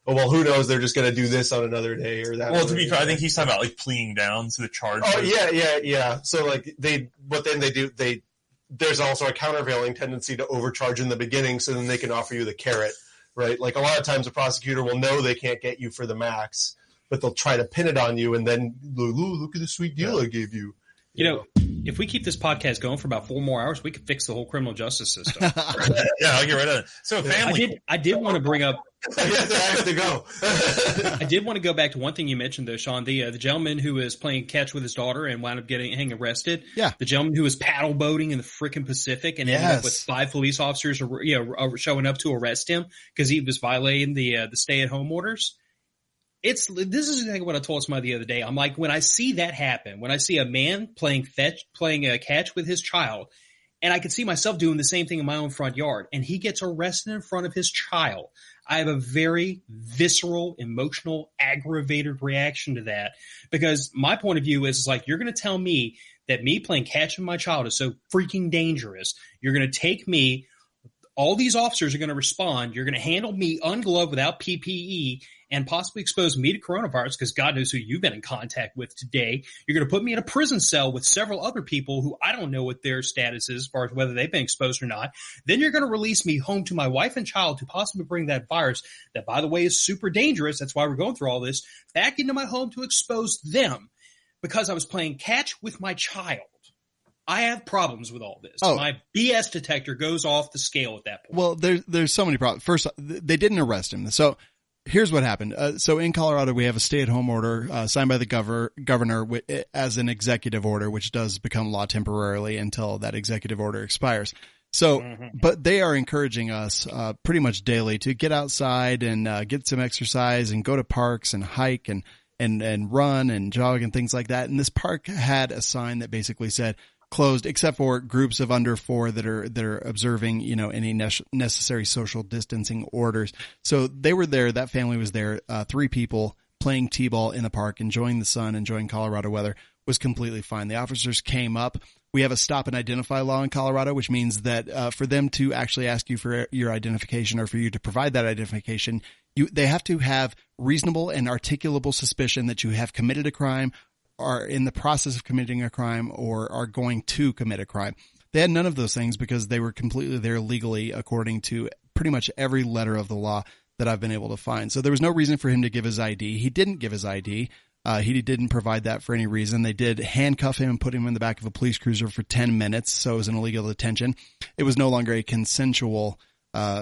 oh, well, who knows? They're just going to do this on another day or that.
Well, to be fair, I think he's talking about like pleading down to the charge.
Oh, yeah. So like there's also a countervailing tendency to overcharge in the beginning so then they can offer you the carrot, right? Like a lot of times a prosecutor will know they can't get you for the max, but they'll try to pin it on you and then, look at the sweet deal I gave you.
You know, if we keep this podcast going for about 4 more hours, we could fix the whole criminal justice system.
Yeah, I'll get rid of it. So family.
I did want to bring up.
I have to go.
I did want to go back to one thing you mentioned, though, Sean. The gentleman who was playing catch with his daughter and wound up getting arrested. Yeah. The gentleman who was paddle boating in the freaking Pacific and ended up with 5 police officers, showing up to arrest him because he was violating the stay-at-home orders. This is exactly what I told somebody the other day. I'm like, when I see that happen, when I see a man playing a catch with his child, and I can see myself doing the same thing in my own front yard, and he gets arrested in front of his child, I have a very visceral, emotional, aggravated reaction to that. Because my point of view is like, you're going to tell me that me playing catch with my child is so freaking dangerous. You're going to take me, all these officers are going to respond. You're going to handle me ungloved without PPE and possibly expose me to coronavirus because God knows who you've been in contact with today. You're going to put me in a prison cell with several other people who I don't know what their status is as far as whether they've been exposed or not. Then you're going to release me home to my wife and child to possibly bring that virus that, by the way, is super dangerous. That's why we're going through all this, back into my home to expose them because I was playing catch with my child. I have problems with all this. My BS detector goes off the scale at that point.
Well, there's so many problems. First, they didn't arrest him. So here's what happened. So in Colorado, we have a stay-at-home order signed by the governor as an executive order, which does become law temporarily until that executive order expires. So, but they are encouraging us pretty much daily to get outside and get some exercise and go to parks and hike and run and jog and things like that. And this park had a sign that basically said closed except for groups of under 4 that are observing, any necessary social distancing orders. So they were there. That family was there. 3 people playing t-ball in the park, enjoying the sun, enjoying Colorado weather, was completely fine. The officers came up. We have a stop and identify law in Colorado, which means that for them to actually ask you for your identification or for you to provide that identification, they have to have reasonable and articulable suspicion that you have committed a crime, are in the process of committing a crime, or are going to commit a crime. They had none of those things because they were completely there legally according to pretty much every letter of the law that I've been able to find. So there was no reason for him to give his ID. He didn't give his ID. He didn't provide that for any reason. They did handcuff him and put him in the back of a police cruiser for 10 minutes. So it was an illegal detention. It was no longer a consensual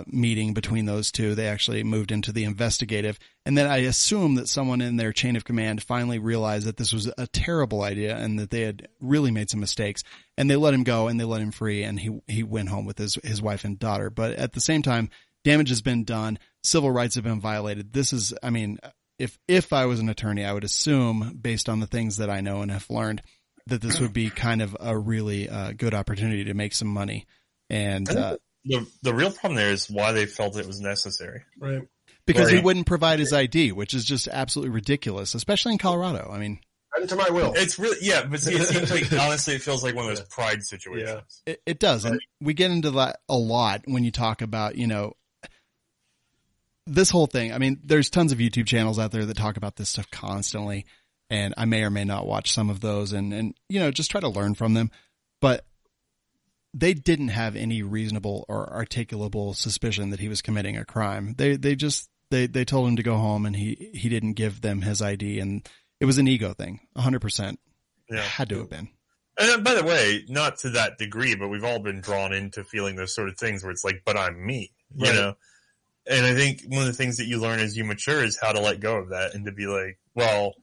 meeting between those two. They actually moved into the investigative. And then I assume that someone in their chain of command finally realized that this was a terrible idea and that they had really made some mistakes. And they let him go and they let him free. And he went home with his wife and daughter. But at the same time, damage has been done. Civil rights have been violated. This is, if I was an attorney, I would assume, based on the things that I know and have learned, that this would be kind of a really good opportunity to make some money. And
the real problem there is why they felt it was necessary.
Right.
Because he wouldn't provide his ID, which is just absolutely ridiculous, especially in Colorado.
To my will.
It's really, but see, it seems like, honestly, it feels like one of those pride situations.
Yeah. It does. And we get into that a lot when you talk about, this whole thing. There's tons of YouTube channels out there that talk about this stuff constantly, and I may or may not watch some of those and just try to learn from them. But they didn't have any reasonable or articulable suspicion that he was committing a crime. They told him to go home, and he didn't give them his ID, and it was an ego thing. 100%.
Yeah.
Had to have been.
And by the way, not to that degree, but we've all been drawn into feeling those sort of things where it's like, but I'm me, you know? And I think one of the things that you learn as you mature is how to let go of that and to be like, well,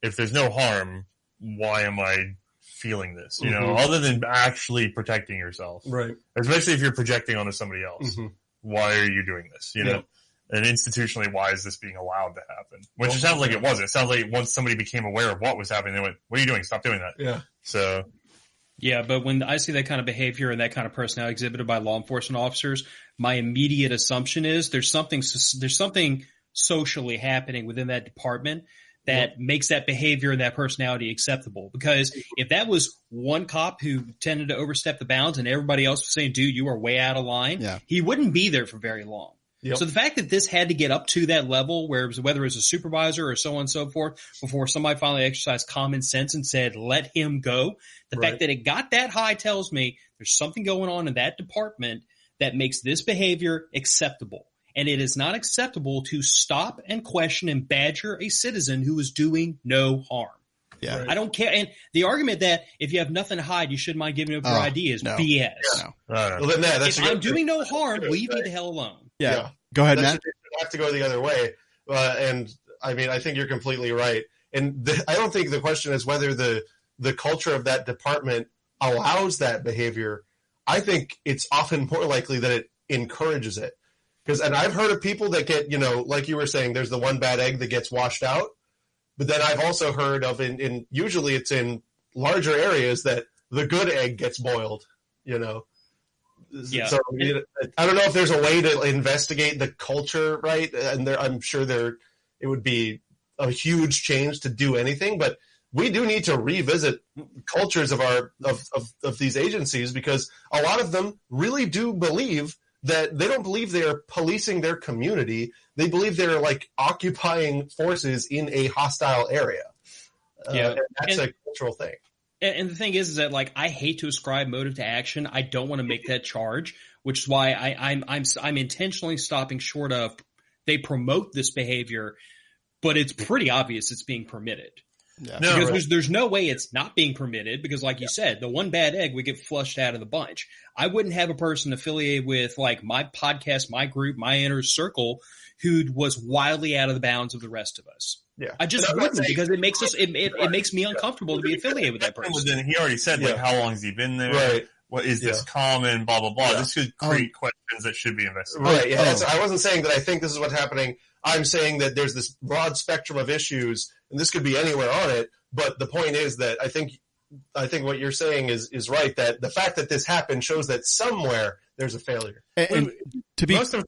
if there's no harm, why am I feeling this? You know, other than actually protecting yourself.
Right.
Especially if you're projecting onto somebody else. Why are you doing this? You know? And institutionally, why is this being allowed to happen? Which it sounds like it wasn't. It sounds like once somebody became aware of what was happening, they went, what are you doing? Stop doing that.
Yeah.
So.
Yeah, but when I see that kind of behavior and that kind of personality exhibited by law enforcement officers, my immediate assumption is there's something socially happening within that department that makes that behavior and that personality acceptable. Because if that was one cop who tended to overstep the bounds and everybody else was saying, dude, you are way out of line, he wouldn't be there for very long. Yep. So the fact that this had to get up to that level, whether it was a supervisor or so on and so forth, before somebody finally exercised common sense and said, let him go, the fact that it got that high tells me there's something going on in that department that makes this behavior acceptable. And it is not acceptable to stop and question and badger a citizen who is doing no harm.
Yeah.
Right. I don't care. And the argument that if you have nothing to hide, you shouldn't mind giving up your ID is BS.
Yeah. Well, then that's
if I'm doing no harm, leave me the hell alone.
Yeah. Go ahead, Matt.
You have to go the other way. And I think you're completely right. And I don't think the question is whether the culture of that department allows that behavior. I think it's often more likely that it encourages it. And I've heard of people that get, like you were saying, there's the one bad egg that gets washed out. But then I've also heard of in usually it's in larger areas that the good egg gets boiled, Yeah. So I don't know if there's a way to investigate the culture, right? And I'm sure it would be a huge change to do anything, but we do need to revisit cultures of these agencies, because a lot of them really do believe that they don't believe they are policing their community. They believe they're like occupying forces in a hostile area. And that's a cultural thing.
And the thing is that like I hate to ascribe motive to action. I don't want to make that charge, which is why I'm intentionally stopping short of they promote this behavior, but it's pretty obvious it's being permitted. Yeah. Because there's no way it's not being permitted, because like you said, the one bad egg would get flushed out of the bunch. I wouldn't have a person affiliated with like my podcast, my group, my inner circle who was wildly out of the bounds of the rest of us.
Yeah.
I just wouldn't, because it makes us it makes me uncomfortable to be affiliated with that person.
Then he already said like how long has he been there?
Right.
What is this common? Blah blah blah. This could create questions that should be investigated.
Right. Yeah. I wasn't saying that I think this is what's happening. I'm saying that there's this broad spectrum of issues, and this could be anywhere on it. But the point is that I think what you're saying is right. That the fact that this happened shows that somewhere there's a failure.
And to be
most of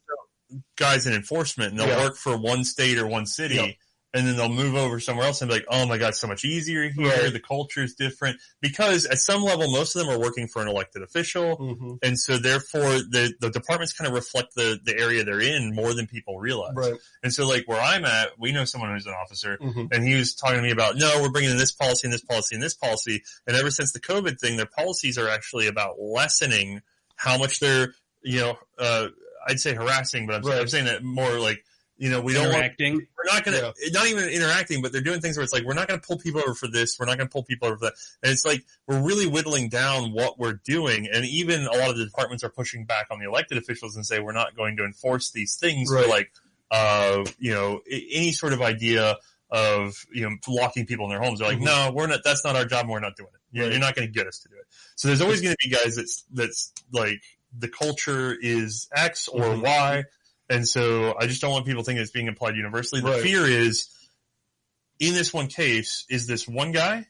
the guys in enforcement, and they'll work for one state or one city, and then they'll move over somewhere else and be like, "Oh my God, it's so much easier here. Right. The culture is different." Because at some level, most of them are working for an elected official, and so therefore the departments kind of reflect the area they're in more than people realize. Right. And so, like where I'm at, we know someone who's an officer, and he was talking to me about, no, we're bringing in this policy and this policy and this policy, and ever since the COVID thing, their policies are actually about lessening how much they're, I'd say harassing, but I'm saying that more like. We don't
interacting.
We're not going to, not even interacting, but they're doing things where it's like, we're not going to pull people over for this. We're not going to pull people over for that. And it's like, we're really whittling down what we're doing. And even a lot of the departments are pushing back on the elected officials and say, we're not going to enforce these things for like, any sort of idea of, locking people in their homes. They're like, no, we're not, that's not our job and we're not doing it. You're not going to get us to do it. So there's always going to be guys that's like, the culture is X or Y. And so I just don't want people thinking it's being applied universally. The fear is, in this one case, is this one guy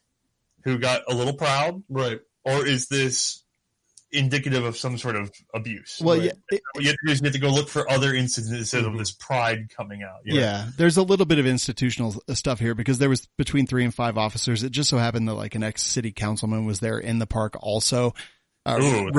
who got a little proud? Right. Or is this indicative of some sort of abuse?
Well,
what you have to do is you have to go look for other instances of this pride coming out.
Yeah, there's a little bit of institutional stuff here because there was between 3 and 5 officers. It just so happened that like an ex-city councilman was there in the park also.
Cultural.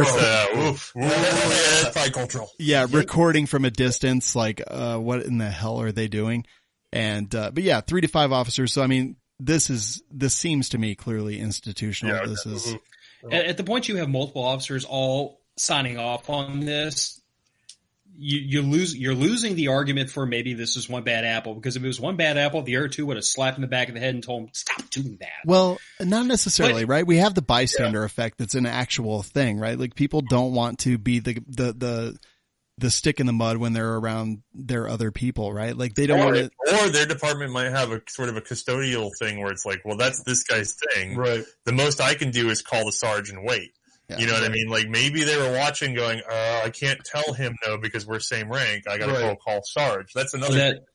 Yeah, recording from a distance, like, what in the hell are they doing? And, but yeah, 3 to 5 officers. So, I mean, this seems to me clearly institutional.
Yeah,
this is
at the point you have multiple officers all signing off on this. You're losing the argument for maybe this is one bad apple, because if it was one bad apple, the other 2 would have slapped in the back of the head and told him, stop doing that.
Well, not necessarily, right? We have the bystander effect that's an actual thing, right? Like people don't want to be the stick in the mud when they're around their other people, right? Like they don't want to.
Or their department might have a sort of a custodial thing where it's like, well, that's this guy's thing. Right. The most I can do is call the sarge and wait. Yeah, you know what I mean? Like maybe they were watching going, I can't tell him no because we're same rank. I got to go call Sarge. That's another thing that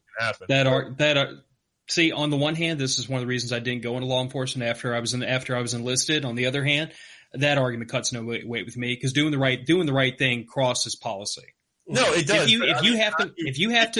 can happen.
See, on the one hand, this is one of the reasons I didn't go into law enforcement after I was enlisted. On the other hand, that argument cuts no weight with me because doing the right thing crosses policy.
No, it does.
If you have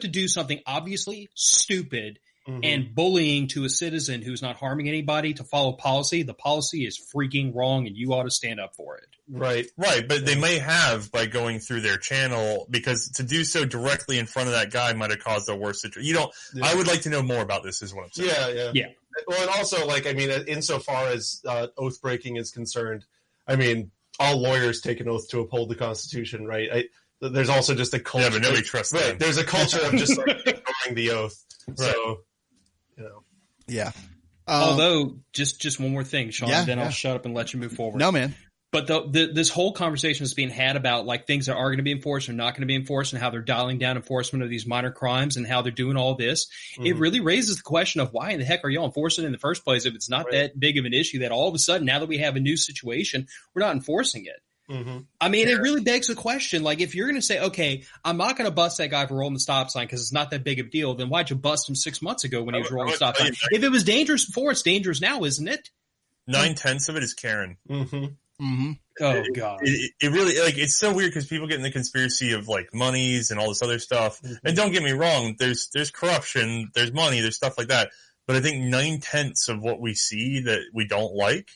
to do something obviously stupid, and bullying to a citizen who's not harming anybody to follow policy, the policy is freaking wrong and you ought to stand up for it.
Right. But they may have by going through their channel, because to do so directly in front of that guy might have caused a worse situation. I would like to know more about this is what I'm saying.
Yeah.
Well, and also, like, I mean, insofar as oath breaking is concerned, I mean, all lawyers take an oath to uphold the Constitution, right? There's also just a culture.
Yeah, but nobody trusts them.
There's a culture of just like ignoring the oath. So,
Yeah.
Although, just one more thing, Sean, then I'll shut up and let you move forward.
No, man.
But this whole conversation is being had about like things that are going to be enforced or not going to be enforced, and how they're dialing down enforcement of these minor crimes and how they're doing all this. It really raises the question of why in the heck are y'all enforcing it in the first place if it's not that big of an issue that all of a sudden, now that we have a new situation, we're not enforcing it. I mean, it really begs the question, like, if you're going to say, okay, I'm not going to bust that guy for rolling the stop sign because it's not that big of a deal, then why'd you bust him 6 months ago when he was rolling the stop sign? If it was dangerous before, it's dangerous now, isn't it?
9/10 of it is Karen.
Oh, God.
It really, like, it's so weird because people get in the conspiracy of, like, monies and all this other stuff. And don't get me wrong, there's corruption, there's money, there's stuff like that. But I think 9/10 of what we see that we don't like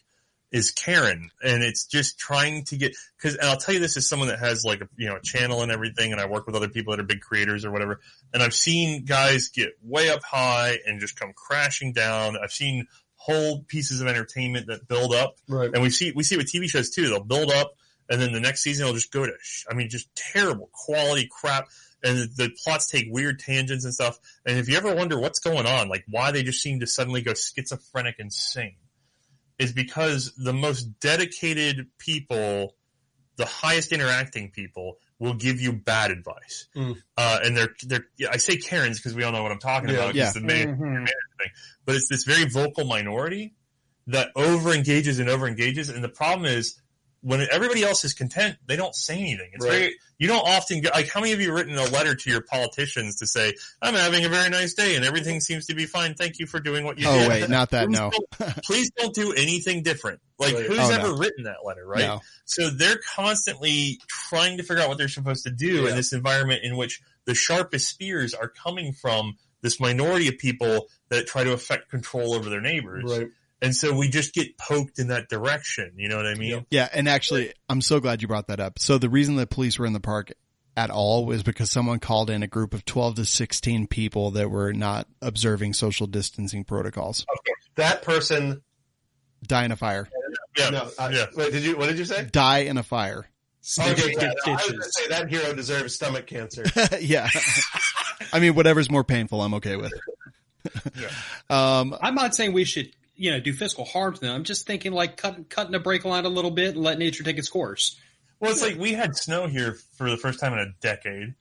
is Karen, and it's just trying to get, and I'll tell you this as someone that has like a channel and everything, and I work with other people that are big creators or whatever, and I've seen guys get way up high and just come crashing down. I've seen whole pieces of entertainment that build up, and we see with TV shows too. They'll build up, and then the next season they'll just go to, just terrible quality crap, and the plots take weird tangents and stuff. And if you ever wonder what's going on, like why they just seem to suddenly go schizophrenic insane, is because the most dedicated people, the highest interacting people, will give you bad advice. And they're I say Karens because we all know what I'm talking about. It's the main thing. But it's this very vocal minority that over-engages, and the problem is when everybody else is content, they don't say anything. It's
Right.
very, you don't often get, like, how many of you have written a letter to your politicians to say, I'm having a very nice day and everything seems to be fine. Thank you for doing what you did.
Oh, wait, not that, no.
Please don't do anything different. Like,
Right.
who's
Oh,
ever
no.
written that letter, right?
No.
So they're constantly trying to figure out what they're supposed to do in this environment in which the sharpest spears are coming from this minority of people that try to affect control over their neighbors.
Right.
And so we just get poked in that direction. You know what I mean?
Yeah, and actually, I'm so glad you brought that up. So the reason the police were in the park at all was because someone called in a group of 12 to 16 people that were not observing social distancing protocols.
That person.
Die in a fire.
Yeah.
No,
Yeah.
Wait, what did you say?
Die in a fire.
Okay, yeah, I was going to
Ditches.
say that hero deserves stomach cancer.
Yeah. I mean, whatever's more painful, I'm okay with.
I'm not saying we should, do physical harm to them. I'm just thinking like cutting the brake line a little bit and let nature take its course.
Well, it's like we had snow here for the first time in a decade.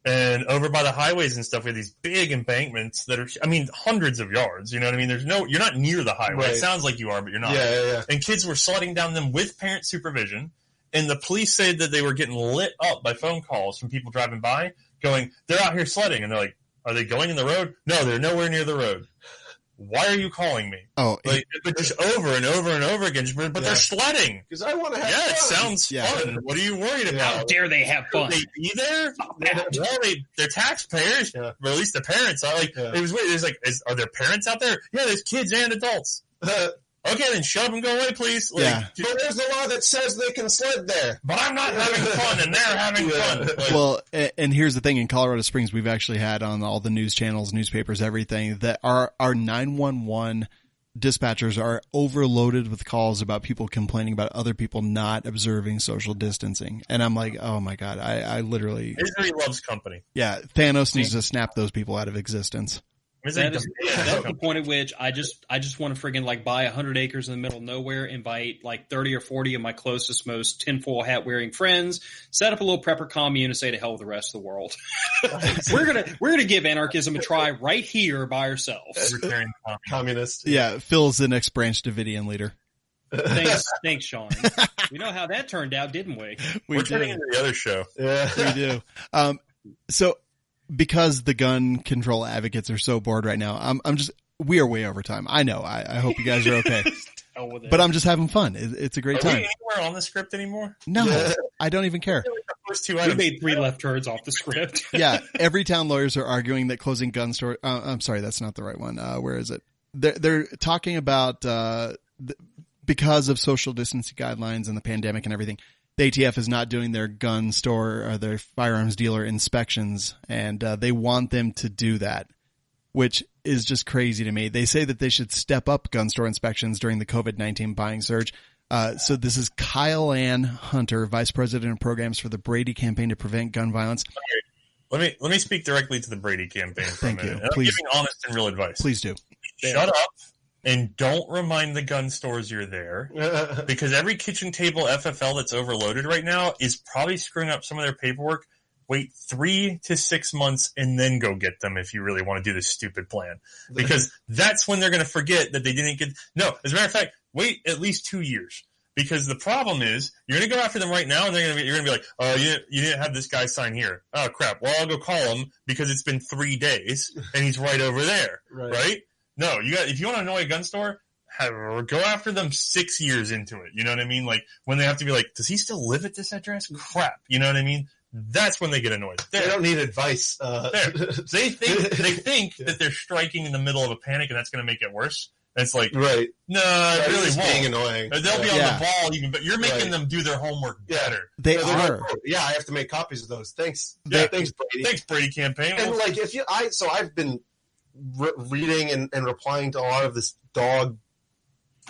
And over by the highways and stuff, we have these big embankments that are, hundreds of yards. You know what I mean? You're not near the highway.
Right.
It sounds like you are, but you're not.
Yeah.
And kids were sledding down them with parent supervision. And the police said that they were getting lit up by phone calls from people driving by going, they're out here sledding. And they're like, are they going in the road? No, they're nowhere near the road. Why are you calling me?
Oh,
Like, but just over and over and over again. But they're sledding.
Because I want to have
Yeah, it
fun.
sounds fun. What are you worried
How
about?
dare they have fun?
Will they be there? Well, they're taxpayers,
Yeah.
or at least the parents are. Like,
Yeah.
it was weird. It was like, are there parents out there? Yeah, there's kids and adults. Okay, then shut up and go away, please. Like,
Yeah.
But there's the law that says they can sled there.
but I'm not having fun, and they're having fun. Like,
well, and here's the thing. In Colorado Springs, we've actually had on all the news channels, newspapers, everything, that our 911 dispatchers are overloaded with calls about people complaining about other people not observing social distancing. And I'm like, oh my God, I literally,
misery loves company.
yeah, Thanos needs to snap those people out of existence.
Misery
That's the point at which I just want to friggin' like buy 100 acres in the middle of nowhere, invite like 30 or 40 of my closest, most tinfoil hat wearing friends, set up a little prepper commune and say to hell with the rest of the world. We're gonna give anarchism a try right here by ourselves.
Libertarian company.
Communist.
Yeah, Phil's the next Branch Davidian leader.
Thanks, Sean. We know how that turned out, didn't we?
We're turning into the other show.
Yeah.
We do. So because the gun control advocates are so bored right now, we are way over time. I know. I hope you guys are okay.
Hell with it.
But I'm just having fun. It's a great
Are we
time.
anywhere on the script anymore?
No,
Yeah.
I don't even care.
The first two
we
items.
made 3 left turns off the script.
Yeah, every town lawyers are arguing that closing gun store. I'm sorry, that's not the right one. Where is it? They're talking about because of social distancing guidelines and the pandemic and everything, the ATF is not doing their gun store or their firearms dealer inspections, and they want them to do that, which is just crazy to me. They say that they should step up gun store inspections during the COVID-19 buying surge. So this is Kyle Ann Hunter, Vice President of Programs for the Brady Campaign to Prevent Gun Violence.
Let me speak directly to the Brady campaign for
Thank
a minute.
you.
And
Please.
I'm giving honest and real advice.
Please do.
Shut up and don't remind the gun stores you're there, because every kitchen table FFL that's overloaded right now is probably screwing up some of their paperwork. Wait 3 to 6 months and then go get them if you really want to do this stupid plan, because that's when they're going to forget that they didn't get. No, as a matter of fact, wait at least 2 years. Because the problem is, you're going to go after them right now, and you're going to be like, oh, you didn't have this guy sign here. Oh, crap. Well, I'll go call him because it's been 3 days, and he's right over there. Right? No, if you want to annoy a gun store, go after them 6 years into it. You know what I mean? Like, when they have to be like, does he still live at this address? Crap. You know what I mean? That's when they get annoyed.
They don't need advice.
They think that they're striking in the middle of a panic, and that's going to make it worse. And it's like,
Right.
no, it really
It's
won't.
being annoying.
They'll be on
Yeah.
the ball even, but you're making them do their homework better.
They
they're
are.
like, yeah, I have to make copies of those. Thanks.
Yeah.
Thanks, Brady.
Thanks, Brady campaign.
And like, I've been reading and replying to a lot of this dog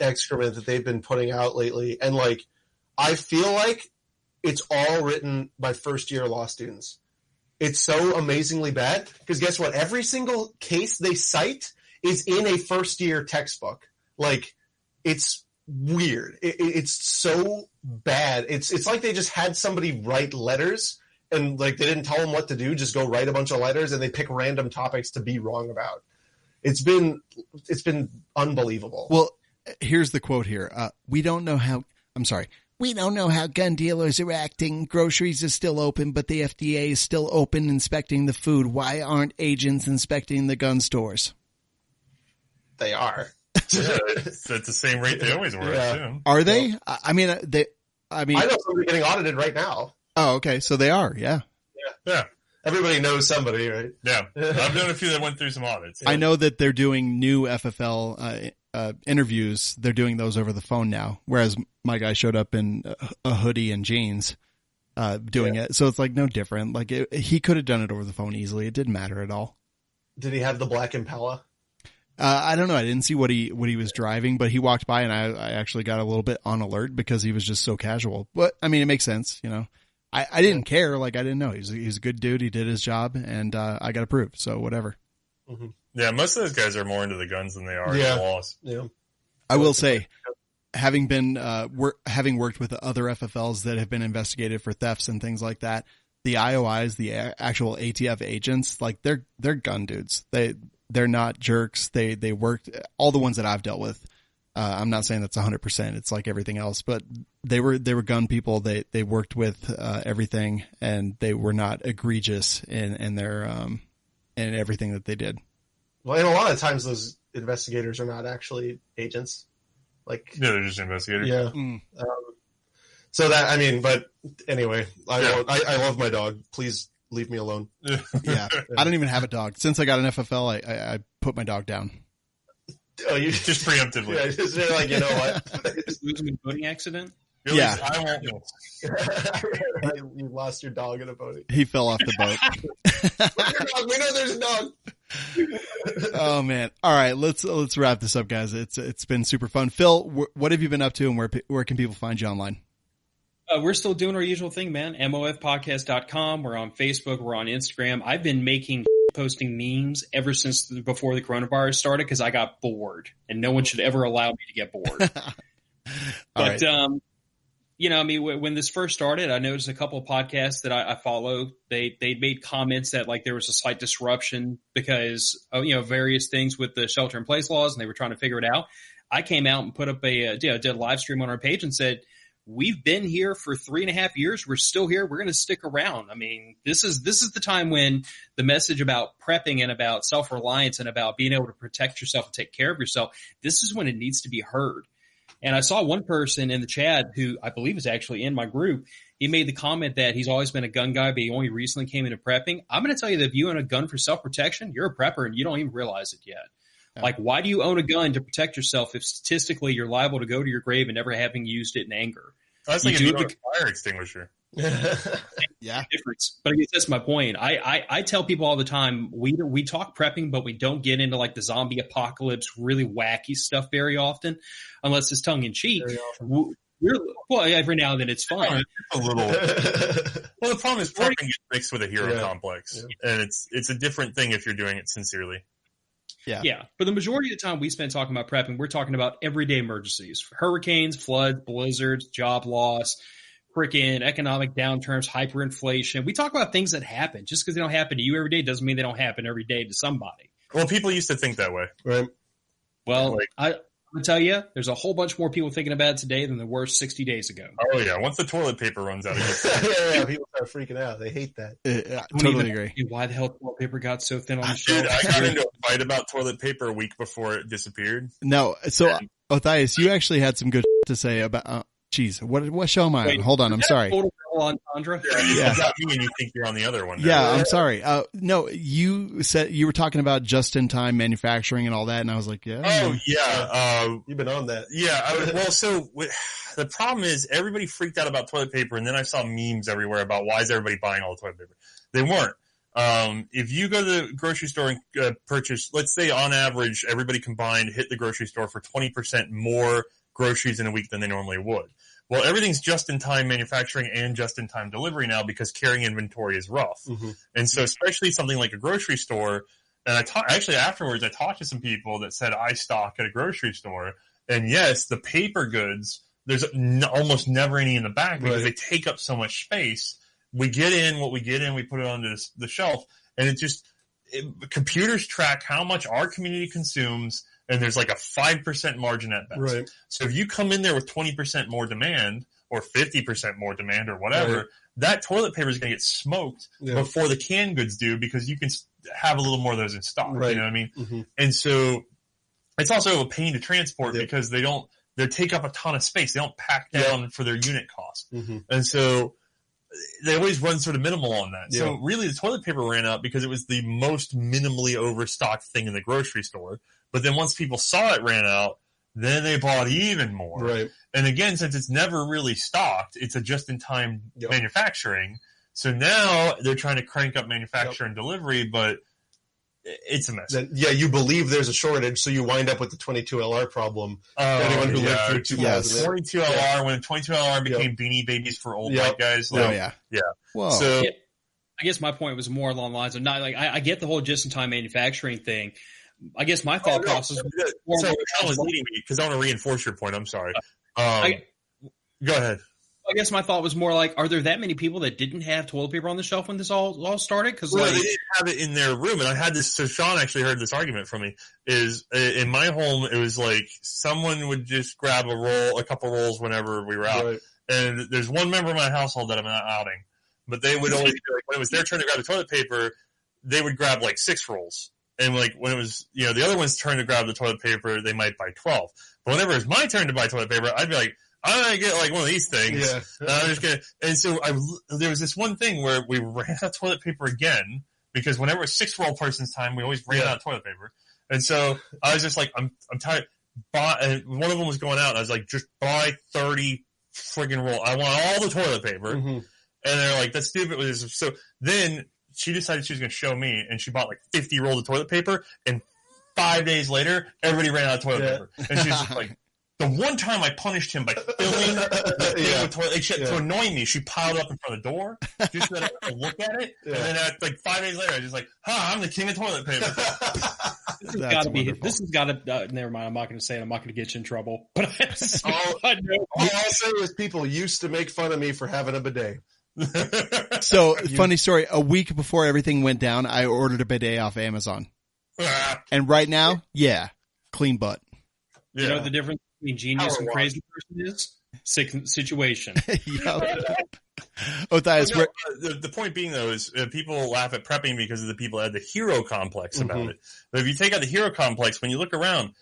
excrement that they've been putting out lately, and like, I feel like it's all written by first-year law students. It's so amazingly bad because guess what? Every single case they cite is in a first-year textbook. Like, it's weird. It's so bad. It's like they just had somebody write letters and like they didn't tell them what to do. Just go write a bunch of letters and they pick random topics to be wrong about. It's been unbelievable.
Well, here's the quote here. We don't know how we don't know how gun dealers are acting. Groceries are still open, but the FDA is still open inspecting the food. Why aren't agents inspecting the gun stores?
They are.
Yeah, it's at the same rate they always were.
Yeah.
Are they? I mean,
I know somebody getting audited right now.
Oh, okay. So they are. Yeah.
Yeah.
Everybody knows somebody, right?
Yeah. I've known a few that went through some audits.
I know that they're doing new FFL interviews. They're doing those over the phone now, whereas my guy showed up in a hoodie and jeans doing it. So it's like no different. Like he could have done it over the phone easily. It didn't matter at all.
Did he have the black Impala?
I don't know. I didn't see what he was driving, but he walked by and I actually got a little bit on alert because he was just so casual. But I mean, it makes sense, you know. I didn't care. Like I didn't know. He's a good dude. He did his job, and I got approved. So whatever.
Mm-hmm.
Yeah, most of those guys are more into the guns than they are the laws.
Yeah.
I will say, having been having worked with other FFLs that have been investigated for thefts and things like that, the IOIs, the actual ATF agents, like they're gun dudes. They're not jerks. They worked, all the ones that I've dealt with. I'm not saying that's 100%. It's like everything else, but they were gun people. They worked with everything, and they were not egregious in their in everything that they did.
Well, and a lot of times those investigators are not actually agents. Like
they're just investigators.
Yeah. So that, I mean, but anyway, I love my dog. Please leave me alone.
Yeah. I don't even have a dog. Since I got an FFL, I put my dog down.
Oh, you
just preemptively.
Yeah, just like, you know what?
Losing a boating accident?
Yeah.
I won't know.
You lost your dog in a boating.
He fell off the boat.
We know there's a dog.
Oh man. All right. Let's wrap this up, guys. It's been super fun. Phil, what have you been up to, and where can people find you online?
We're still doing our usual thing, man. MOFpodcast.com. We're on Facebook. We're on Instagram. I've been posting memes ever since before the coronavirus started because I got bored, and no one should ever allow me to get bored. But, you know, I mean, when this first started, I noticed a couple of podcasts that I follow. They made comments that like there was a slight disruption because of, you know, various things with the shelter in place laws, and they were trying to figure it out. I came out and put up did a live stream on our page and said, we've been here for 3.5 years. We're still here. We're going to stick around. I mean, this is the time when the message about prepping and about self-reliance and about being able to protect yourself and take care of yourself, this is when it needs to be heard. And I saw one person in the chat who I believe is actually in my group. He made the comment that he's always been a gun guy, but he only recently came into prepping. I'm going to tell you that if you own a gun for self-protection, you're a prepper and you don't even realize it yet. Yeah. Like, why do you own a gun to protect yourself if statistically you're liable to go to your grave and never having used it in anger?
I was thinking you own a fire extinguisher.
Yeah,
difference. But I guess that's my point. I tell people all the time we talk prepping, but we don't get into like the zombie apocalypse, really wacky stuff very often, unless it's tongue in cheek. Well, every now and then it's fun.
A little. Well, the problem is prepping gets mixed with a hero complex, and it's a different thing if you're doing it sincerely.
Yeah. But the majority of the time we spend talking about prepping, we're talking about everyday emergencies: hurricanes, floods, blizzards, job loss, freaking economic downturns, hyperinflation. We talk about things that happen. Just because they don't happen to you every day doesn't mean they don't happen every day to somebody.
Well, people used to think that way, right?
Well, I'm going to tell you, there's a whole bunch more people thinking about it today than there were 60 days ago.
Oh, yeah. Once the toilet paper runs out.
Yeah, people start freaking out. They hate that.
Totally agree.
Why the hell toilet paper got so thin on the shelf?
I got into a fight about toilet paper a week before it disappeared.
No. So, Othais, you actually had some good to say about... Geez, what show am I on? Hold on, I'm sorry.
Total entendre?
Yeah. You got me and you think you're on the other one. Now.
Yeah, I'm sorry. No, you said you were talking about just-in-time manufacturing and all that, and I was like, yeah.
Oh, yeah.
You've been on that.
Yeah. The problem is everybody freaked out about toilet paper, and then I saw memes everywhere about why is everybody buying all the toilet paper. They weren't. If you go to the grocery store and purchase, let's say on average, everybody combined hit the grocery store for 20% more groceries in a week than they normally would. Well, everything's just-in-time manufacturing and just-in-time delivery now because carrying inventory is rough. Mm-hmm. And so especially something like a grocery store, and actually afterwards I talked to some people that said I stock at a grocery store, and yes, the paper goods, there's almost never any in the back because they take up so much space. We get in what we get in, we put it onto the shelf, and computers track how much our community consumes, and there's like a 5% margin at best. Right. So if you come in there with 20% more demand or 50% more demand or whatever,
right.
that toilet paper is going to get smoked before the canned goods do, because you can have a little more of those in stock.
Right.
You know what I mean?
Mm-hmm.
And so it's also a pain to transport because they take up a ton of space. They don't pack down for their unit cost.
Mm-hmm.
And so they always run sort of minimal on that.
Yeah.
So really the toilet paper ran out because it was the most minimally overstocked thing in the grocery store. But then once people saw it ran out, then they bought even more.
Right.
And again, since it's never really stocked, it's a just-in-time manufacturing. So now they're trying to crank up manufacture and delivery, but it's a mess.
You believe there's a shortage, so you wind up with the 22LR problem. Anyone who lived through 2000.
22LR, when 22LR became Beanie Babies for old white guys.
Yeah.
Whoa. So
I guess my point was more along the lines of not like I get the whole just-in-time manufacturing thing. I guess my thought process was
leading me because I want to reinforce your point. I'm sorry. Go ahead.
I guess my thought was more like, are there that many people that didn't have toilet paper on the shelf when this all started? Because
they didn't have it in their room, and I had this. So Sean actually heard this argument from me. Is in my home, it was like someone would just grab a couple rolls whenever we were out. Right. And there's one member of my household that I'm not outing, but they would always be like, when it was their turn to grab the toilet paper, they would grab like 6 rolls. And like when it was, the other one's turn to grab the toilet paper, they might buy 12. But whenever it's my turn to buy toilet paper, I'd be like, I'm going to get like one of these things. Yeah. I'm just gonna, and so there was this one thing where we ran out of toilet paper again, because whenever it's 6-roll person's time, we always ran out of toilet paper. And so I was just like, I'm tired. And one of them was going out, and I was like, just buy 30 friggin' roll. I want all the toilet paper. Mm-hmm. And they're like, that's stupid. So then she decided she was going to show me, and she bought like 50 rolls of toilet paper, and 5 days later, everybody ran out of toilet paper. And she's just like, the one time I punished him by filling the thing with toilet to annoy me, she piled it up in front of the door just so that I could look at it. And then like 5 days later, I was just like, I'm the king of toilet paper.
This has got to never mind. I'm not going to say it. I'm not going to get you in trouble. But
all I'll say is people used to make fun of me for having a bidet.
So, funny story. A week before everything went down, I ordered a bidet off Amazon. And right now, clean butt.
You know the difference between genius and crazy person is? Situation.
The point being, though, is people laugh at prepping because of the people that had the hero complex about it. But if you take out the hero complex, when you look around,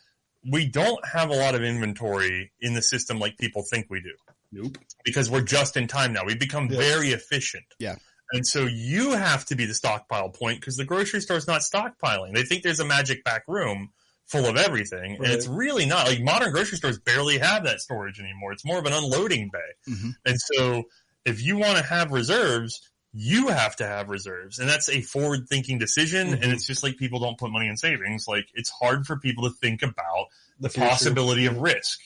we don't have a lot of inventory in the system like people think we do.
Nope.
Because we're just in time now. We've become very efficient.
Yeah.
And so you have to be the stockpile point because the grocery store's not stockpiling. They think there's a magic back room full of everything. Right. And it's really not. Like modern grocery stores barely have that storage anymore. It's more of an unloading bay. Mm-hmm. And so if you want to have reserves, you have to have reserves. And that's a forward-thinking decision. Mm-hmm. And it's just like people don't put money in savings. Like it's hard for people to think about the possibility of risk,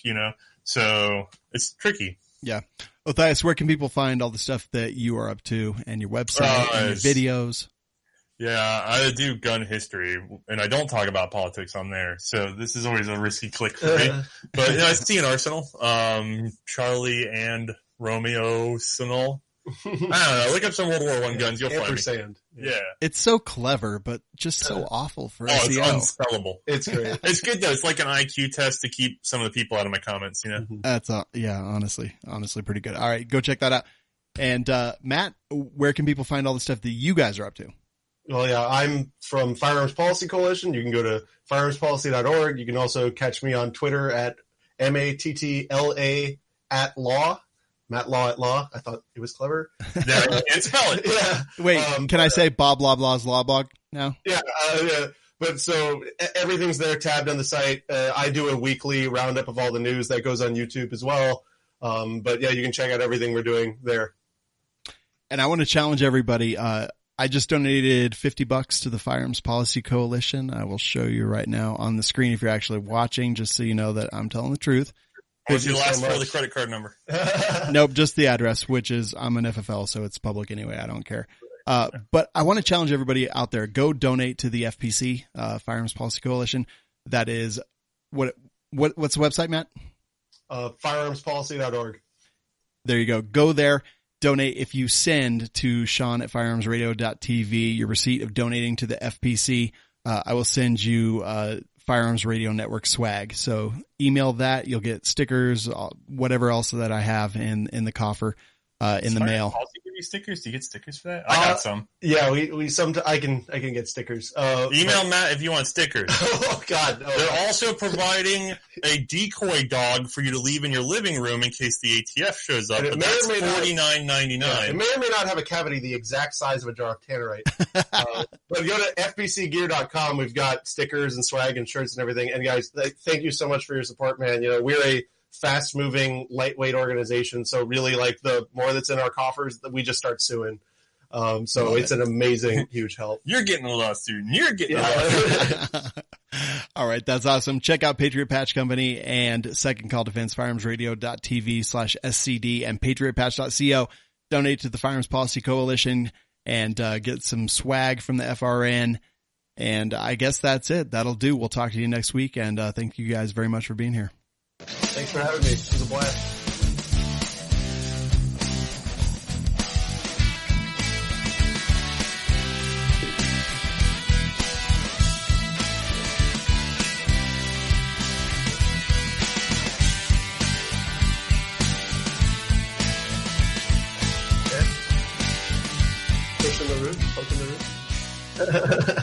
So it's tricky.
Yeah. Matthias, where can people find all the stuff that you are up to and your website and your videos?
Yeah, I do gun history, and I don't talk about politics on there. So this is always a risky click for me. But I see an Arsenal, Charlie and Romeo Arsenal. I don't know. Look up some World War I guns. You'll find me. Yeah.
It's so clever, but just so awful for SEO.
It's unspellable.
It's great.
It's good, though. It's like an IQ test to keep some of the people out of my comments,
That's, honestly pretty good. All right, go check that out. And, Matt, where can people find all the stuff that you guys are up to?
Well, yeah, I'm from Firearms Policy Coalition. You can go to firearmspolicy.org. You can also catch me on Twitter at MATTLA @law. Matt Law at Law. I thought it was clever.
It's spell it.
Yeah.
Wait, can I say Bob Blah Blah's Law Blog now?
Yeah. But so everything's there tabbed on the site. I do a weekly roundup of all the news that goes on YouTube as well. But yeah, you can check out everything we're doing there.
And I want to challenge everybody. I just donated $50 to the Firearms Policy Coalition. I will show you right now on the screen if you're actually watching, just so you know that I'm telling the truth.
What's your last for the credit card number?
Nope, just the address, which is I'm an FFL, so it's public anyway. I don't care. But I want to challenge everybody out there. Go donate to the FPC, Firearms Policy Coalition. That is what's the website, Matt?
Firearmspolicy.org.
There you go. Go there. Donate. If you send to Sean at firearmsradio.tv your receipt of donating to the FPC, I will send you Firearms Radio Network swag. So email that. You'll get stickers, whatever else that I have in the coffer, in the mail.
Also give you stickers? Do you get stickers for that? I got some.
Yeah, I can get stickers.
Email Matt if you want stickers.
Oh God! No.
They're also providing a decoy dog for you to leave in your living room in case the ATF shows up. But that's $49.99.
Yeah, it may or may not have a cavity the exact size of a jar of tannerite. But go to fbcgear.com. We've got stickers and swag and shirts and everything. And guys, thank you so much for your support, man. We're a fast-moving, lightweight organization. So really, like, the more that's in our coffers, we just start suing. So it's an amazing, huge help.
You're getting a lawsuit. You're getting a lawsuit.
All right. That's awesome. Check out Patriot Patch Company and Second Call Defense, firearmsradio.tv/SCD and patriotpatch.co. Donate to the Firearms Policy Coalition and get some swag from the FRN. And I guess that's it. That'll do. We'll talk to you next week. And thank you guys very much for being here.
Thanks for having me. It was a blast. Pushing the roof, poking the roof.